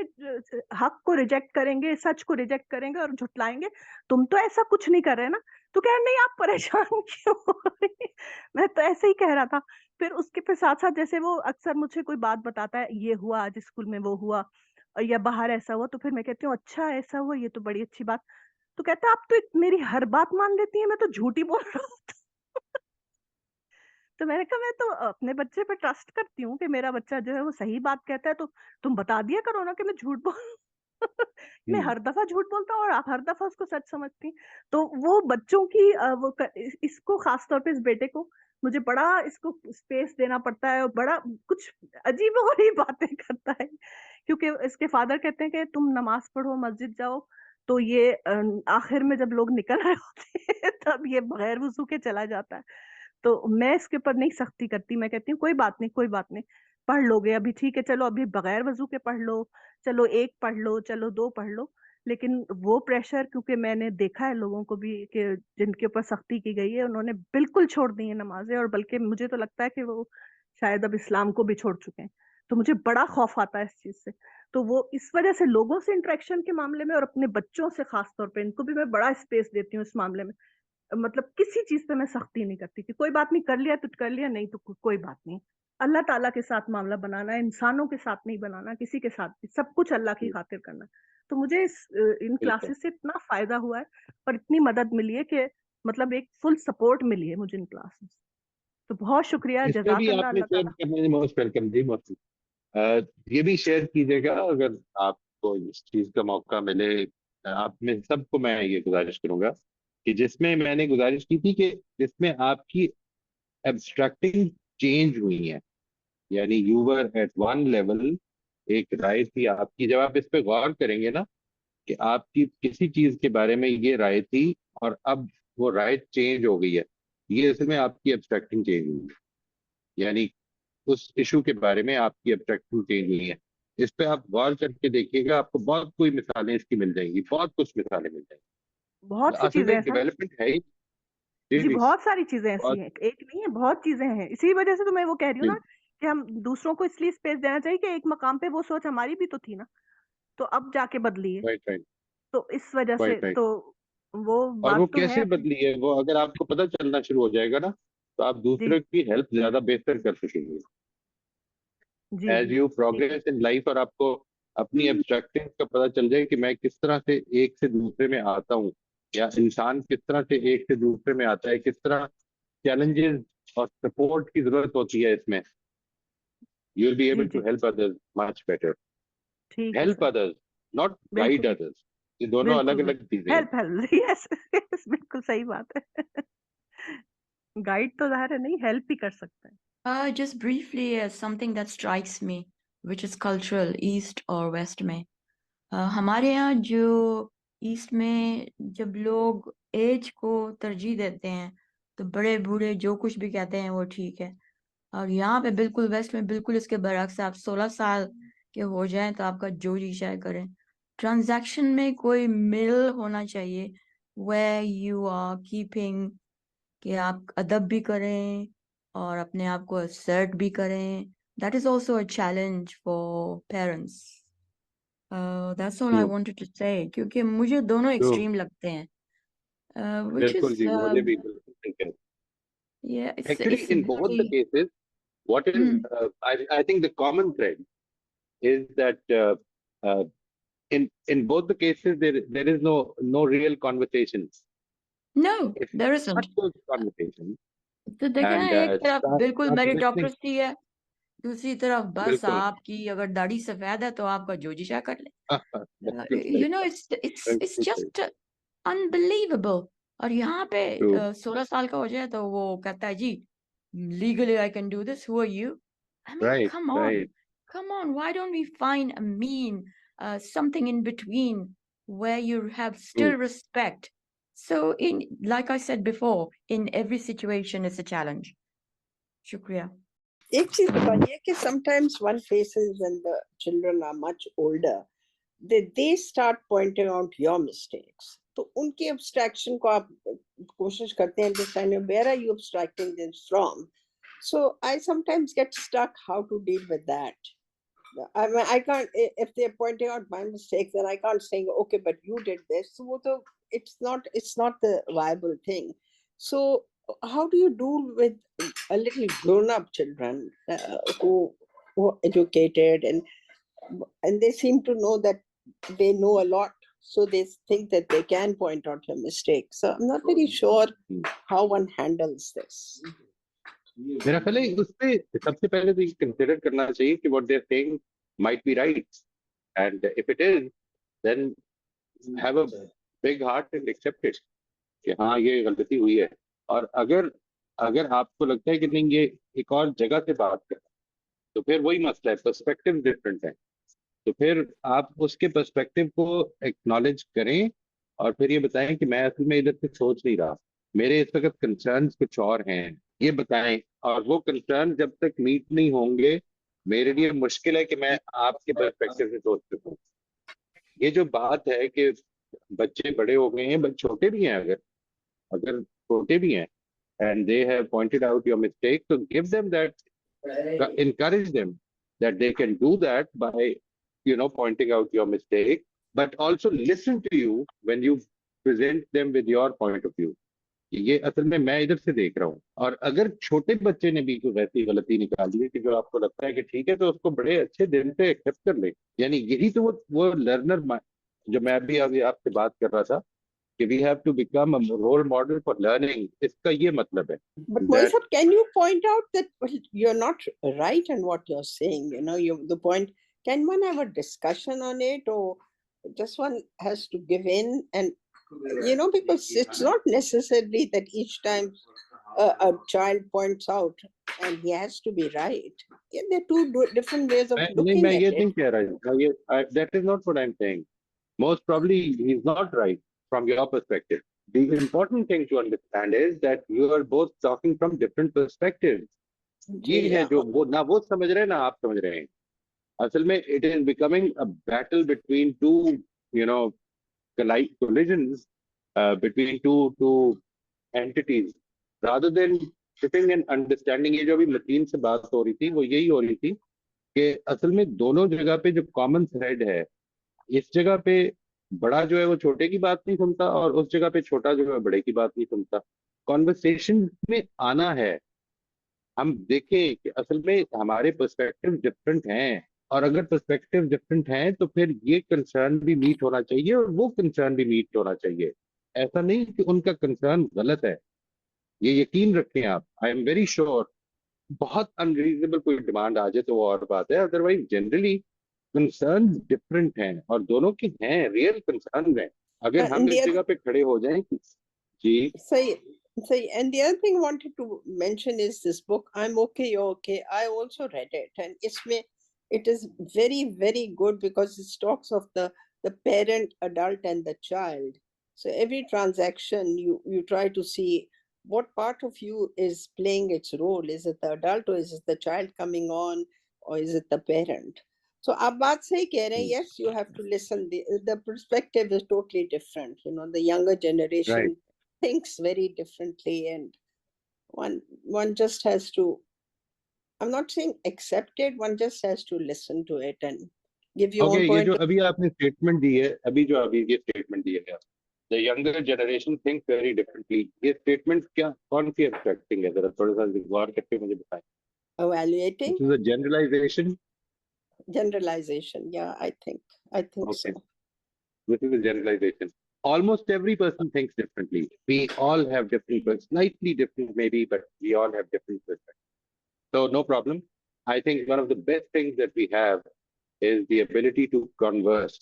हक को रिजेक्ट करेंगे, सच को रिजेक्ट करेंगे और झुटलाएंगे। तुम तो ऐसा कुछ नहीं कर रहे ना। तो कह रहे नहीं, आप परेशान क्यों हो रही? मैं तो ऐसे ही कह रहा था। फिर उसके फिर साथ-साथ जैसे वो अक्सर मुझे कोई बात बताता है, ये हुआ आज स्कूल में, वो हुआ या बाहर ऐसा हुआ, तो फिर मैं कहती हूँ अच्छा ऐसा हुआ, ये तो बड़ी अच्छी बात। तो कहता है आप तो मेरी हर बात मान लेती हैं, मैं तो झूठ ही बोल रहा हूँ। तो मैंने कहा मैं तो अपने बच्चे पे ट्रस्ट करती हूँ कि मेरा बच्चा जो है वो सही बात कहता है, तो तुम बता दिया करो ना कि मैं झूठ बोल मैं हम्म। हर दफा झूठ बोलता हूँ और आप हर दफा उसको सच समझती हैं। तो वो बच्चों की इसको खास तौर पे इस बेटे को मुझे बड़ा इसको स्पेस देना पड़ता है और बड़ा कुछ अजीबोगरीब बातें करता है, क्योंकि इसके फादर कहते हैं कि तुम नमाज पढ़ो, मस्जिद जाओ, तो ये आखिर में जब लोग निकल रहे होते हैं तब ये बगैर वजू के चला जाता है। तो मैं इसके ऊपर नहीं सख्ती करती, मैं कहती हूँ कोई बात नहीं, कोई बात नहीं, पढ़ लोगे अभी ठीक है, चलो अभी बगैर वजू के पढ़ लो, चलो 1 पढ़ लो, चलो 2 पढ़ लो। लेकिन वो प्रेशर, क्योंकि मैंने देखा है लोगों को भी कि जिनके ऊपर सख्ती की गई है, उन्होंने बिल्कुल छोड़ दी है नमाज़ें, और बल्कि मुझे तो लगता है कि वो शायद अब इस्लाम को भी छोड़ चुके हैं। तो मुझे बड़ा खौफ आता है इस चीज़ से। तो वो इस वजह से लोगों से इंटरेक्शन के मामले में और अपने बच्चों से खास तौर पे, इनको भी मैं बड़ा स्पेस देती हूँ इस मामले में। मतलब किसी चीज़ पे मैं सख्ती नहीं करती कि कोई बात नहीं, कर लिया तो कर लिया, नहीं तो कोई बात नहीं। अल्लाह ताला के साथ मामला बनाना है, इंसानों के साथ नहीं बनाना, किसी के साथ भी, सब कुछ अल्लाह की खातिर करना है। तो मुझे इन बिल्कुल। क्लासेस से इतना फ़ायदा हुआ है और इतनी मदद मिली है कि मतलब एक फुल सपोर्ट मिली है मुझे इन क्लासेस। तो बहुत शुक्रिया, इसमें भी जज़ाकल्लाह आपने अल्लाह शेयर ताला। करने, मोस्ट वेलकम जी, मोस्ट। ये भी शेयर कीजिएगा अगर आपको इस चीज का मौका मिले। आप में सबको मैं ये गुजारिश करूंगा कि जिसमें मैंने गुजारिश की थी कि जिसमें आपकी एब्स्ट्रैक्टिंग चेंज हुई है, यानी you were at one level, एक राय थी आपकी, जब आप इस पे गौर करेंगे ना कि आपकी किसी चीज के बारे में ये राय थी और अब वो राय चेंज हो गई है, ये असल में आपकी एब्स्ट्रैक्टिंग चेंज हुई है। यानी उस इशू के बारे में आपकी एब्स्ट्रैक्टिंग चेंज हुई है। इस पे आप गौर करके देखिएगा, आपको बहुत कोई मिसालें इसकी मिल जाएंगी, बहुत कुछ मिसालें मिल जाएंगी। बहुत सी असल में चीज़ें हैं एक सर। डेवलपमेंट है ही। जी जी, जी। बहुत सारी चीज़ें ऐसी बहुत। हैं, एक नहीं है, बहुत चीज़ें हैं। इसी वजह से तो मैं वो कह रही हूँ जी। ना कि हम दूसरों को इसलिए स्पेस देना चाहिए कि एक मकाम पे वो सोच हमारी भी तो थी ना, तो अब जाके बदली है। Right right. तो इस वजह से राइट राइट। तो वो और वो बात तो है कैसे अपनी। बदली है, वो अगर आपको पता चलना शुरू हो जाएगा ना, तो आप जी, दूसरे की हेल्प ज्यादा बेहतर कर सकेंगे जी, एज जी, यू ठीक है। Progress in life. और आपको अपनी एब्स्ट्रैक्टिंग का पता चल जाए कि मैं किस तरह से एक से दूसरे में आता हूँ, या इंसान किस तरह से एक से दूसरे में आता है, किस तरह चैलेंजेस और सपोर्ट की जरूरत होती है इसमें, यू विल बी जी एबल टू जी हेल्प अदर्स मच बेटर। ठीक है help sir. Others, not guide बिल्कुल अदर्स, ये दोनों बिल्कुल अलग बिल्कुल अलग चीजें हैं। हेल्प हेल्प यस यस बिल्कुल सही बात है। गाइड तो ज़ाहिर है नहीं, हेल्प ही कर सकते हैं। Just briefly, something that strikes me, which is cultural, East or West में. हमारे यहाँ जो ईस्ट में जब लोग एज को तरजीह देते हैं तो बड़े बूढ़े जो कुछ भी कहते हैं वो ठीक है, और यहाँ पे बिल्कुल वेस्ट में बिल्कुल इसके बरक्स है। आप 16 साल के हो जाएं तो आपका जो जी चाहे करें। ट्रांजैक्शन में कोई मिल होना चाहिए, where you are keeping, कि आप अदब भी करें और अपने आप को assert भी करें. That is also a challenge for parents. That's all I true, wanted to say, क्योंकि मुझे दोनों ट्रू, एक्सट्रीम लगते हैं, which बिल्कुल is जी, मुझे भी बिल्कुल ठीक है। yeah, Actually, it's in both the very cases, what is mm, I think the common thread is that in both the cases there is no real conversations. no, If you there start isn't. those conversations तो देखें ना, and एक तरफ बिल्कुल start listening, meritocracy है, दूसरी तरफ बस बिल्कुल, आपकी अगर दाढ़ी सफेद है तो आपका जो जी चाहे कर ले. बिल्कुल सही, It's बिल्कुल सही, just unbelievable. और यहाँ पे ट्रू, 16 साल का हो जाए तो वो कहता है जी legally I can do this, who are you? I mean, right, right, come on, why don't we find a mean, something in between where you have true, still respect? So in, like I said before, in every situation it's a challenge. Shukriya. एक चीज बताइए कि sometimes one faces when the children are much older, they start pointing out your mistakes. तो उनकी abstraction को आप कोशिश करते हैं understand where are you abstracting this from. So I sometimes get stuck how to deal with that. I mean, I can't, if they're pointing out my mistakes, then I can't say, okay, but you did this. So वो तो it's not the viable thing. So how do you do with a little grown-up children who are educated and they seem to know that they know a lot, so they think that they can point out your mistakes. So I'm not very sure how one handles this. मेरा ख्याल है उसपे सबसे पहले तो ये consider करना चाहिए कि what they are saying might be right, and if it is then have a big heart and accept it कि हाँ ये गलती हुई है। और अगर अगर आपको लगता है कि नहीं ये एक और जगह से बात कर, तो फिर वही मसला है, पर्सपेक्टिव डिफरेंट है, तो फिर आप उसके पर्सपेक्टिव को एक्नॉलेज करें और फिर ये बताएं कि मैं असल में इधर से सोच नहीं रहा, मेरे इस वक्त कंसर्न्स कुछ और हैं, ये बताएं। और वो कंसर्न जब तक मीट नहीं होंगे, मेरे लिए मुश्किल है कि मैं आपके पर्सपेक्टिव से सोच सकूं। ये जो बात है कि बच्चे बड़े हो गए हैं, बच्चे छोटे भी हैं, अगर अगर छोटे भी हैं and they have pointed out your mistake, so give them that, encourage them that they can do that by pointing out your mistake, but also listen to you when you present them with your point of view। ये असल में मैं इधर से देख रहा हूँ। और अगर छोटे बच्चे ने भी कोई वैसी गलती निकाली है कि जो आपको लगता है कि ठीक है, तो उसको बड़े अच्छे दिल से एक्सेप्ट कर ले। यानी यही तो वो लर्नर जो मैं अभी अभी आपसे बात कर रहा था कि we have to become a role model for learning, इसका ये मतलब है But that Moisab, can you point out that you're not right in what you're saying? The point, can one have a discussion on it, or just one has to give in? And, because it's not necessarily that each time a child points out and he has to be right. Yeah, there are two different ways of looking मैं at ये it. नहीं कह रहा, that is not what I'm saying. Most probably he's not right from your perspective. The important thing to understand is that you are both talking from different perspectives. ये है Yeah. जो वो ना वो समझ रहे हैं ना आप समझ रहे हैं। असल में it is becoming a battle between two, collisions between two entities, rather than sitting and understanding। ये जो अभी मतीन से बात हो रही थी वो यही हो रही थी कि असल में दोनों जगह पे जो कॉमन थ्रेड है, इस जगह पे बड़ा जो है वो छोटे की बात नहीं सुनता, और उस जगह पे छोटा जो है बड़े की बात नहीं सुनता। कॉन्वर्सेशन में आना है, हम देखें कि असल में हमारे पर्सपेक्टिव डिफरेंट हैं, और अगर पर्सपेक्टिव डिफरेंट हैं तो फिर ये कंसर्न भी मीट होना चाहिए और वो कंसर्न भी मीट होना चाहिए। ऐसा नहीं कि उनका कंसर्न गलत है, ये यकीन रखें आप, आई एम वेरी श्योर। बहुत अनरीजनेबल कोई डिमांड आ जाए तो वो और बात है, अदरवाइज जनरली कंसर्न डिफरेंट हैं, और दोनों के हैं, रियल कंसर्न हैं। अगर हम And इस the other, जगह पे खड़े हो जाएं कि जी say, and the other thing I wanted to mention is this book, I'm Okay, You're Okay. I also read it, and it is very, very good because it talks of the parent, adult, and the child. So every transaction, you try to see what part of you is playing its role. Is it the adult, or is it the child coming on, or is it the parent? So आप बात सही कह रहे हैं. Yes, you have to listen. The perspective is totally different. You know, the younger right, generation thinks very differently, and one just has to, I'm not saying accept it, one just has to listen to it and give your okay. own ये point जो of अभी आपने statement दी है, अभी ये statement दी है, the younger generation think very differently, ये statement क्या, कौन सी एब्स्ट्रैक्टिंग है, जरा थोड़ा सा गौर करके मुझे बताएं। evaluating. This is a generalization. Generalization, yeah, I think so. Okay, this is a generalization. Almost every person thinks differently. We all have different, slightly different maybe, but we all have different perspectives. So no problem. I think one of the best things that we have is the ability to converse.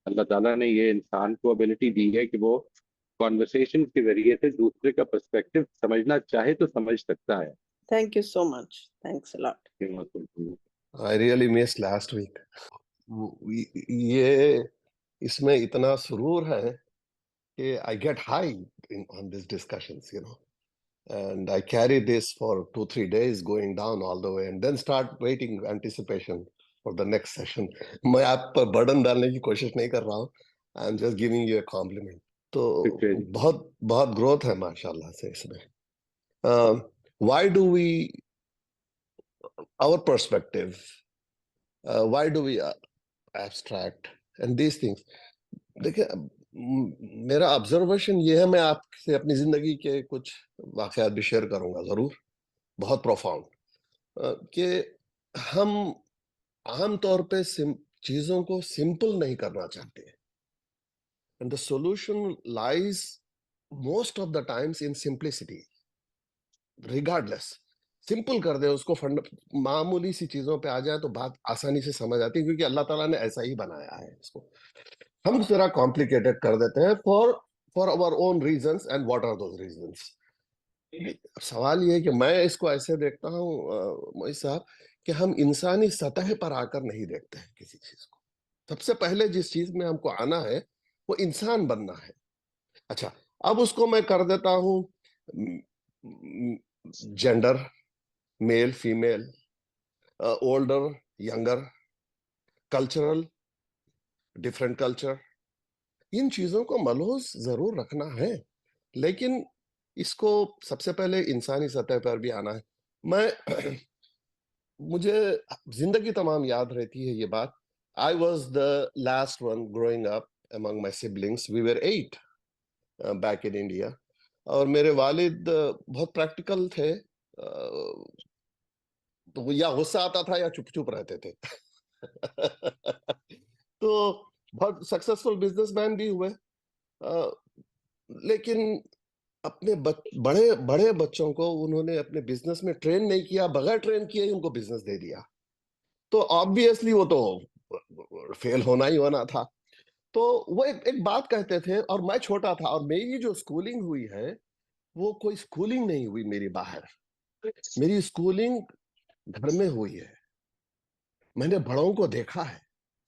अल्लाह ताला ने ये इंसान को ability दी है कि वो conversation के जरिए से दूसरे का पर्सपेक्टिव समझना चाहे तो समझ सकता है। Thank you so much. Thanks a lot. I really missed last week. ये इसमें इतना सुरूर है कि I get high on these discussions, you know, and I carry this for 2-3 days going down all the way and then start waiting anticipation for the next session. मैं आप पर burden डालने की कोशिश नहीं कर रहा हूँ, I'm just giving you a compliment. तो बहुत बहुत ग्रोथ है माशाल्लाह से इसमें. Why do we, our perspective, why do we abstract and these things? देखिए, मेरा ऑब्जर्वेशन ये है, मैं आपसे अपनी जिंदगी के कुछ वाकयात भी शेयर करूंगा जरूर, बहुत प्रोफाउंड, कि हम आम तौर पे चीजों को सिंपल नहीं करना चाहते, and the solution lies most of the times in simplicity. Regardless simple कर दे उसको, मामूली सी चीजों पे आ जाए तो बात आसानी से समझ आती है, क्योंकि अल्लाह ताला ने ऐसा ही बनाया है इसको. हम जरा कॉम्प्लिकेटेड कर देते हैं for our own reasons, and what are those reasons. सवाल ये है कि मैं इसको ऐसे देखता हूँ मोहित साहब, कि हम इंसानी सतह पर आकर नहीं देखते हैं किसी चीज को. सबसे पहले जिस चीज में हमको आना है वो इंसान बनना है. अच्छा, अब उसको मैं कर देता हूँ gender, male female, older younger, cultural, different culture. इन चीजों को मलहूज जरूर रखना है, लेकिन इसको सबसे पहले इंसानी सतह पर भी आना है. मैं मुझे जिंदगी तमाम याद रहती है ये बात. I was the last one growing up among my siblings. We were 8 back in India. और मेरे वालिद बहुत प्रैक्टिकल थे, तो वो या गुस्सा आता था या चुप चुप रहते थे. तो बहुत सक्सेसफुल बिजनेसमैन भी हुए, लेकिन अपने बड़े बड़े बच्चों को उन्होंने अपने बिजनेस में ट्रेन नहीं किया, बगैर ट्रेन किए ही उनको बिजनेस दे दिया. तो ऑब्वियसली वो तो फेल होना ही होना था. तो वो एक बात कहते थे, और मैं छोटा था, और मेरी जो स्कूलिंग हुई है वो कोई स्कूलिंग नहीं हुई मेरी बाहर, मेरी स्कूलिंग घर में हुई है. मैंने बड़ों को देखा है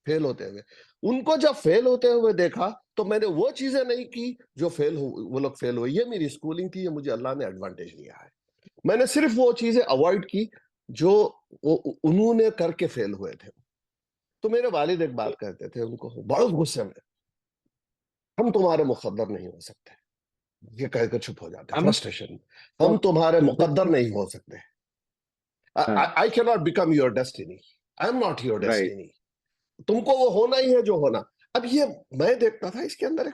फेल होते हुए. उनको जब फेल होते हुए देखा तो मैंने वो चीजें नहीं की जो वो लोग फेल हुए. ये मेरी स्कूलिंग थी, ये मुझे अल्लाह ने एडवांटेज दिया है. मैंने सिर्फ वो चीजें अवॉइड की जो उन्होंने करके फेल हुए थे. तो मेरे वालिद एक बात कहते थे उनको बहुत गुस्से में, हम तुम्हारे मुकद्दर नहीं हो सकते. ये कहकर चुप हो जाते, फ्रस्ट्रेशन. हम तुम्हारे मुकद्दर नहीं हो सकते. आई can not become your destiny, I am not your destiny. तुमको वो होना ही है जो होना. अब ये मैं देखता था इसके अंदर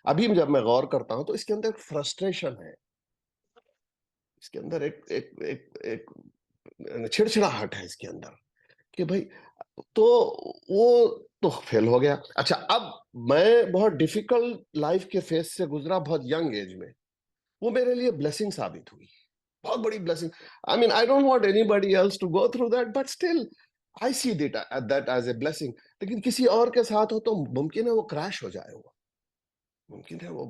अभी जब मैं गौर करता हूं तो इसके अंदर एक फ्रस्ट्रेशन है, इसके अंदर एक चिड़चिड़ाहट है इसके अंदर, कि भाई तो वो तो फेल हो गया। अच्छा, अब मैं बहुत डिफिकल्ट लाइफ के फेस से गुजरा बहुत यंग एज में, वो मेरे लिए ब्लेसिंग साबित हुई, बहुत बड़ी blessing. I mean I don't want anybody else to go through that, but still I see that as a blessing. लेकिन किसी और के साथ हो तो मुमकिन है वो क्रैश हो जाए, वो मुमकिन है वो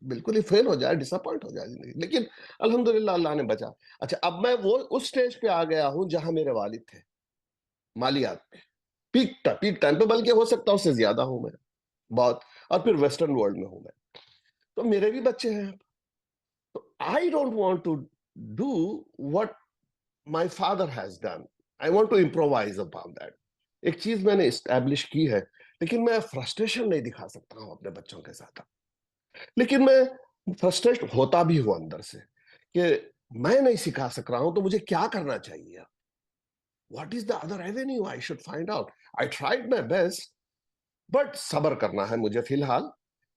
बिल्कुल ही फेल हो जाए, डिसअपॉइंट हो जाए जिंदगी। लेकिन अल्हम्दुलिल्लाह अल्लाह ने बचा। अच्छा, अब मैं वो उस स्टेज पे आ गया हूं जहां मेरे वालिद थे, मालियात में, पीक टाइम पे, बल्कि हो सकता है उससे ज्यादा हूं मैं बहुत, और फिर वेस्टर्न वर्ल्ड में हूं मैं। तो मेरे भी बच्चे हैं, तो I don't want to do what my father has done, I want to improvise upon that. एक चीज मैंने एस्टैब्लिश की है, लेकिन मैं फ्रस्ट्रेशन नहीं दिखा सकता हूं अपने बच्चों के साथ। लेकिन मैं फ्रस्ट्रेट होता भी हूं अंदर से कि मैं नहीं सिखा सक रहा हूं, तो मुझे क्या करना चाहिए, what is the other Avenue I should find out. I tried my best, but सब्र करना है मुझे फिलहाल,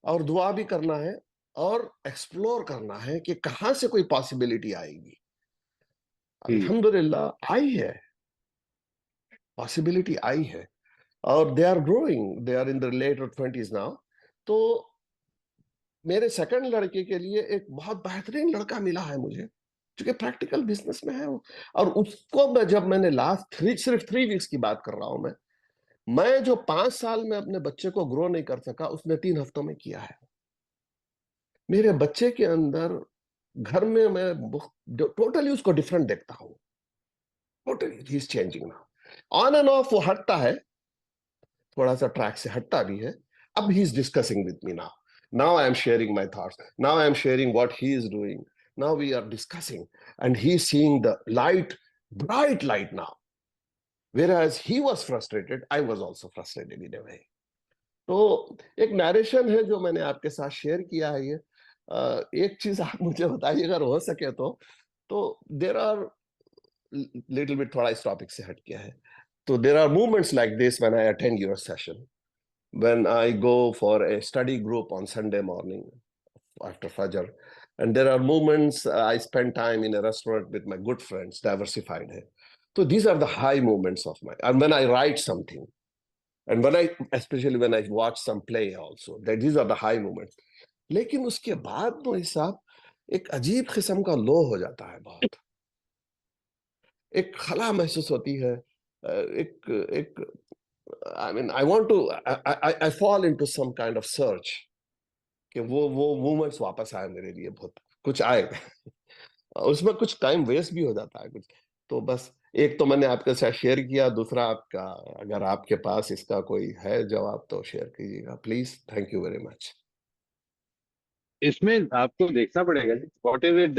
और दुआ भी करना है, और एक्सप्लोर करना है कि कहां से कोई पॉसिबिलिटी आएगी। अल्हम्दुलिल्लाह आई है, पॉसिबिलिटी आई है, और they are growing, they are in the late 20s now. तो मेरे सेकंड लड़के के लिए एक बहुत बेहतरीन लड़का मिला है मुझे, जो कि प्रैक्टिकल बिजनेस में है वो। और उसको मैं, जब मैंने सिर्फ 3 वीक्स की बात कर रहा हूं मैं जो 5 साल में अपने बच्चे को ग्रो नहीं कर सका, उसने 3 हफ्तों में किया है। मेरे बच्चे के अंदर, घर में मैं टोटली उसको डिफरेंट देखता हूँ, totally he is changing now. On end of वो हटता है, थोड़ा सा ट्रैक से हटता भी है। अब he is discussing with me now, now I am sharing my thoughts, now I am sharing what he is doing, now we are discussing, and he is seeing the light, bright light now, whereas he was frustrated, I was also frustrated in a way. तो एक narration है जो मैंने आपके साथ share किया है ये। एक चीज आप मुझे बताइए अगर हो सके तो देर आर लिटिल बिट, थोड़ा इस टॉपिक से हट गया है, तो there are movements like this when I attend your session, when I go for a study group on Sunday morning after Fajr. And there are moments I spend time in a restaurant with my good friends, diversified hai. So these are the high moments of my, and when I write something, and especially when I watch some play also, these are the high moments. लेकिन उसके बाद तो साहब एक अजीब किस्म का लो हो जाता है, बहुत एक खला महसूस होती है, एक एक I mean, I fall into some kind of search कि वो मूवमेंट्स वापस आए मेरे लिए, बहुत कुछ आए उसमें कुछ टाइम वेस्ट भी हो जाता है कुछ। तो बस एक तो मैंने आपके साथ शेयर किया, दूसरा आपका, अगर आपके पास इसका कोई है जवाब तो शेयर कीजिएगा please. Thank you very much. इसमें आपको देखना पड़ेगा what is it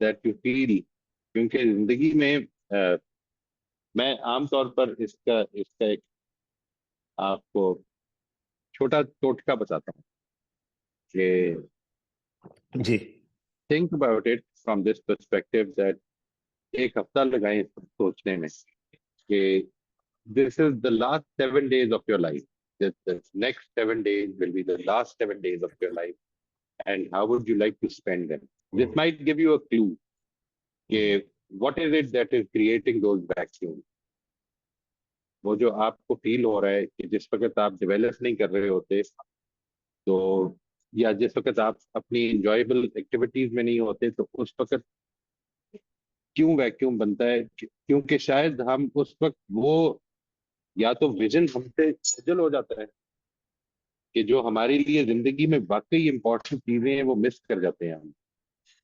that you feel, क्योंकि जिंदगी में मैं आमतौर पर इसका इसका एक आपको छोटा टोटका बताता हूँ कि जी think about it from this perspective that एक हफ्ता लगाएं सोचने में कि this is the last 7 days of your life. The next 7 days will be the last 7 days of your life. And how would you like to spend them? This might give you a clue. What is it that is creating those vacuums? वो जो आपको feel हो रहा है कि जिस वक्त आप डेवलप नहीं कर रहे होते, तो या जिस वक्त आप अपनी इंजॉयबल एक्टिविटीज में नहीं होते, तो उस वक्त क्यों वैक्यूम बनता है? क्योंकि शायद हम उस वक्त वो, या तो विजन हमसे ओझल हो जाता है कि जो हमारे लिए जिंदगी में वाकई इंपॉर्टेंट चीजें हैं वो मिस कर जाते हैं हम,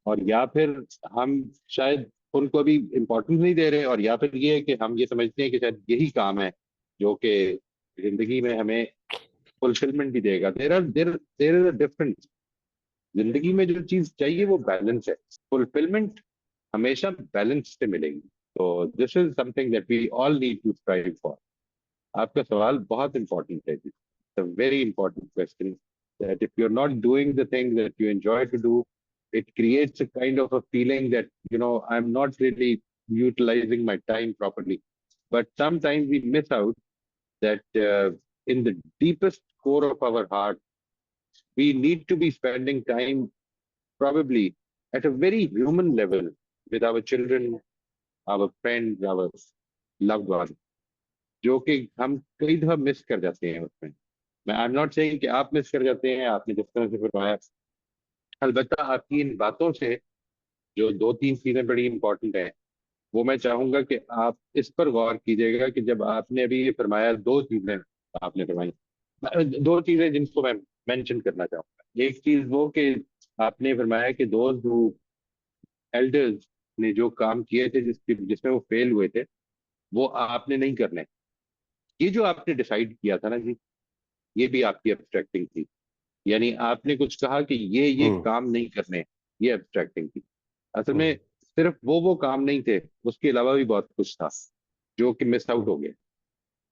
और या फिर हम शायद उनको अभी इम्पोर्टेंस नहीं दे रहे, और या फिर ये है कि हम ये समझते हैं कि शायद यही काम है जो कि जिंदगी में हमें फुलफिलमेंट भी देगा। There is a difference. जिंदगी में जो चीज चाहिए वो बैलेंस है, फुलफिलमेंट हमेशा बैलेंस से मिलेगी। तो this is something that we all need to strive for. आपका सवाल बहुत इंपॉर्टेंट है, a very important question, that if you're not doing the things that you enjoy to do, it creates a kind of a feeling that, I'm not really utilizing my time properly. But sometimes we miss out that in the deepest core of our heart, we need to be spending time probably at a very human level with our children, our friends, our loved ones. जो कि हम कई दफा miss कर जाते हैं उसमें। मैं आई एम नॉट सेइंग कि आप मिस कर जाते हैं, आपने जिस तरह से फरमाया। अलबत्ता आपकी इन बातों से जो दो तीन चीजें बड़ी इंपॉर्टेंट है, वो मैं चाहूंगा कि आप इस पर गौर कीजिएगा कि जब आपने अभी ये फरमाया, दो चीजें आपने फरमाई, दो चीजें जिनको मैं मेंशन करना चाहूंगा। एक चीज वो कि आपने फरमाया कि दोस्त एल्डर्स ने जो काम किए थे जिसमें वो फेल हुए थे, वो आपने नहीं करने। ये जो आपने डिसाइड किया था ना जी, ये भी आपकी एब्स्ट्रैक्टिंग थी। यानी आपने कुछ कहा कि ये हम्म काम नहीं करने, ये एब्स्ट्रैक्टिंग थी। असल में हम्म सिर्फ वो काम नहीं थे, उसके अलावा भी बहुत कुछ था जो कि मिस आउट हम्म हो गया।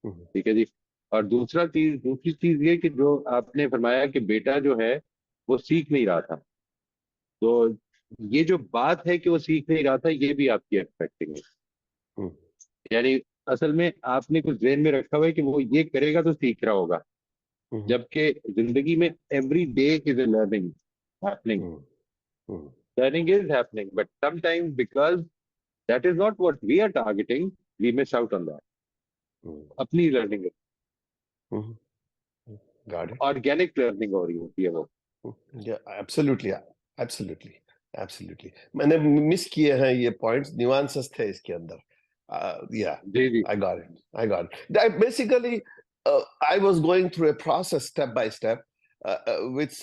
हम्म ठीक है जी। और दूसरी चीज ये कि जो आपने फरमाया कि बेटा जो है वो सीख नहीं रहा था, तो ये जो बात है कि वो सीख नहीं रहा था, ये भी आपकी एक्सपेक्टिंग है। हम्म यानी असल में आपने कुछ ज़हन में रखा हुआ है कि वो ये करेगा तो सीख रहा होगा, हम्म जबकि जिंदगी में every day is a learning happening. Hmm hmm learning is happening, but sometimes because that is not what we are targeting, we miss out on that. Hmm अपनी learning, hmm Got it. Organic learning हो रही होती है वो। Yeah, absolutely, absolutely, absolutely. मैंने miss किए हैं ये पॉइंट्स, न्यूआंसेस थे इसके अंदर. Yeah, ji ji. I got it. I got it. Basically, I was going through a process step by step, with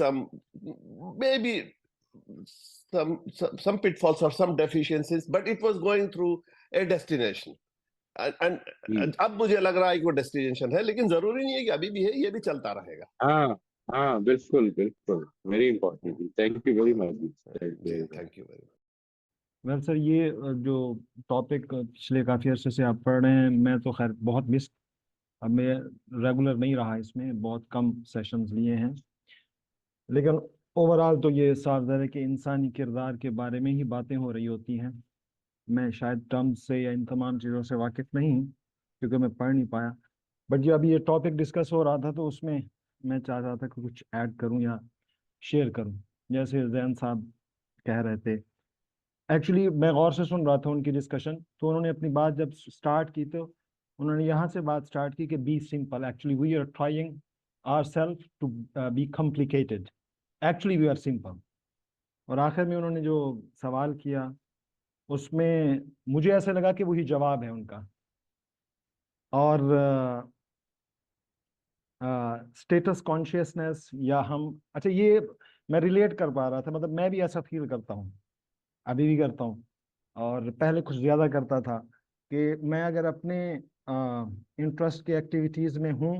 maybe some pitfalls or some deficiencies, but it was going through a destination. And अब मुझे लग रहा है कि वो destination है, लेकिन जरूरी नहीं है कि अभी भी है, ये भी चलता रहेगा. हाँ हाँ, बिल्कुल बिल्कुल, very important. Thank you very much जी, जी। Thank you very much. Well sir, ये जो टॉपिक पिछले काफ़ी अर्से से आप पढ़ रहे हैं, मैं तो खैर बहुत मिस, अब मैं रेगुलर नहीं रहा इसमें, बहुत कम सेशंस लिए हैं, लेकिन ओवरऑल तो ये साफ ज़ाहिर है कि इंसानी किरदार के बारे में ही बातें हो रही होती हैं। मैं शायद टर्म्स से या इन तमाम चीज़ों से वाकिफ़ नहीं हूँ, क्योंकि मैं पढ़ नहीं पाया, बट जो अभी ये टॉपिक डिस्कस हो रहा था तो उसमें मैं चाह रहा था कि कुछ ऐड करूँ या शेयर करूँ। जैसे जैन साहब कह रहे थे, एक्चुअली मैं गौर से सुन रहा था उनकी डिस्कशन, तो उन्होंने अपनी बात जब स्टार्ट की तो उन्होंने यहाँ से बात स्टार्ट की कि be simple, actually we are trying our self to be complicated, actually we are simple. और आखिर में उन्होंने जो सवाल किया उसमें मुझे ऐसे लगा कि वही जवाब है उनका। और स्टेटस कॉन्शियसनेस या हम, अच्छा ये मैं रिलेट कर पा रहा था, मतलब मैं भी ऐसा फील करता हूँ, अभी भी करता हूँ, और पहले कुछ ज़्यादा करता था कि मैं अगर अपने इंटरेस्ट के एक्टिविटीज़ में हूँ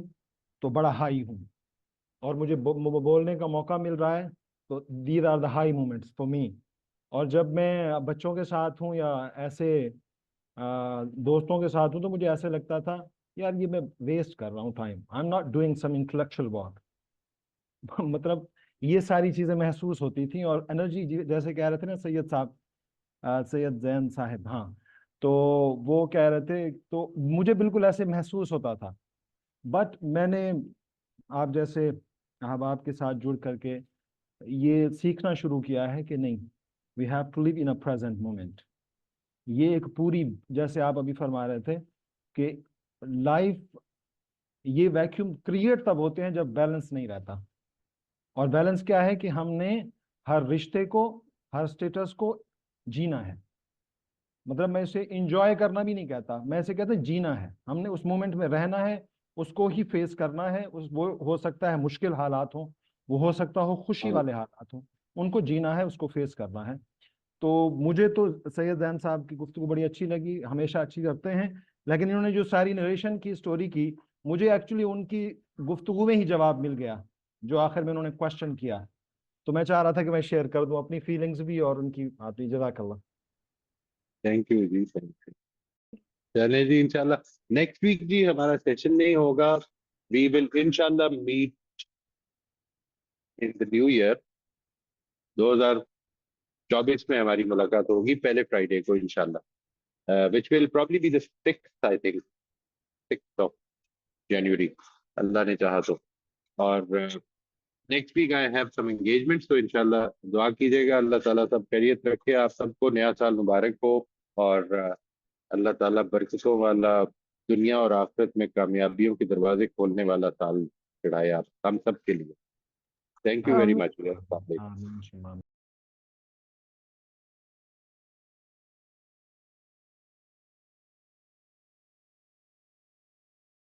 तो बड़ा हाई हूँ, और मुझे बोलने का मौका मिल रहा है तो these are the high moments for me. और जब मैं बच्चों के साथ हूँ या ऐसे दोस्तों के साथ हूँ तो मुझे ऐसे लगता था यार ये मैं वेस्ट कर रहा हूँ time, I am not doing some intellectual work. मतलब ये सारी चीज़ें महसूस होती थी, और एनर्जी जैसे कह रहे थे ना सैयद साहब, सैयद जैन साहब, हाँ, तो वो कह रहे थे तो मुझे बिल्कुल ऐसे महसूस होता था। बट मैंने आप जैसे अहबाब के साथ जुड़ करके ये सीखना शुरू किया है कि नहीं, we have to live in a present moment. ये एक पूरी, जैसे आप अभी फरमा रहे थे कि लाइफ, ये वैक्यूम क्रिएट तब होते हैं जब बैलेंस नहीं रहता। और बैलेंस क्या है कि हमने हर रिश्ते को, हर स्टेटस को जीना है। मतलब मैं इसे इंजॉय करना भी नहीं कहता, मैं इसे कहता जीना है। हमने उस मोमेंट में रहना है, उसको ही फेस करना है। वो हो सकता है मुश्किल हालात हो, वो हो सकता हो खुशी वाले हालात हो, उनको जीना है, उसको फेस करना है। तो मुझे तो सैयद जैन साहब की गुफ्तगू बड़ी अच्छी लगी, हमेशा अच्छी करते हैं, लेकिन इन्होंने जो सारी नरेशन की स्टोरी की, मुझे एक्चुअली उनकी गुफ्तगू में ही जवाब मिल गया जो आखिर में उन्होंने क्वेश्चन किया। तो मैं चाह रहा था कि मैं शेयर कर दूं अपनी फीलिंग्स भी और उनकी बात भी। जज़ाकल्लाह। थैंक यू जी, थैंक यू। चले जी, इंशाल्लाह नेक्स्ट वीक जी हमारा सेशन नहीं होगा। वी विल इंशाल्लाह meet in the new year 2024 में हमारी मुलाकात होगी पहले फ्राइडे को इंशाल्लाह, which will probably be the 6th, I think 6th of January, अल्लाह ने चाहा तो। और next week I have some engagements, तो इंशाल्लाह दुआ कीजिएगा, अल्लाह ताला सब खैरियत रखे, आप सबको नया साल मुबारक हो, और अल्लाह ताला बरकतों वाला दुनिया और आखिरत में कामयाबियों के दरवाजे खोलने वाला साल चढ़ाए आप हम सब के लिए। थैंक यू वेरी आमीन मच। आमीन।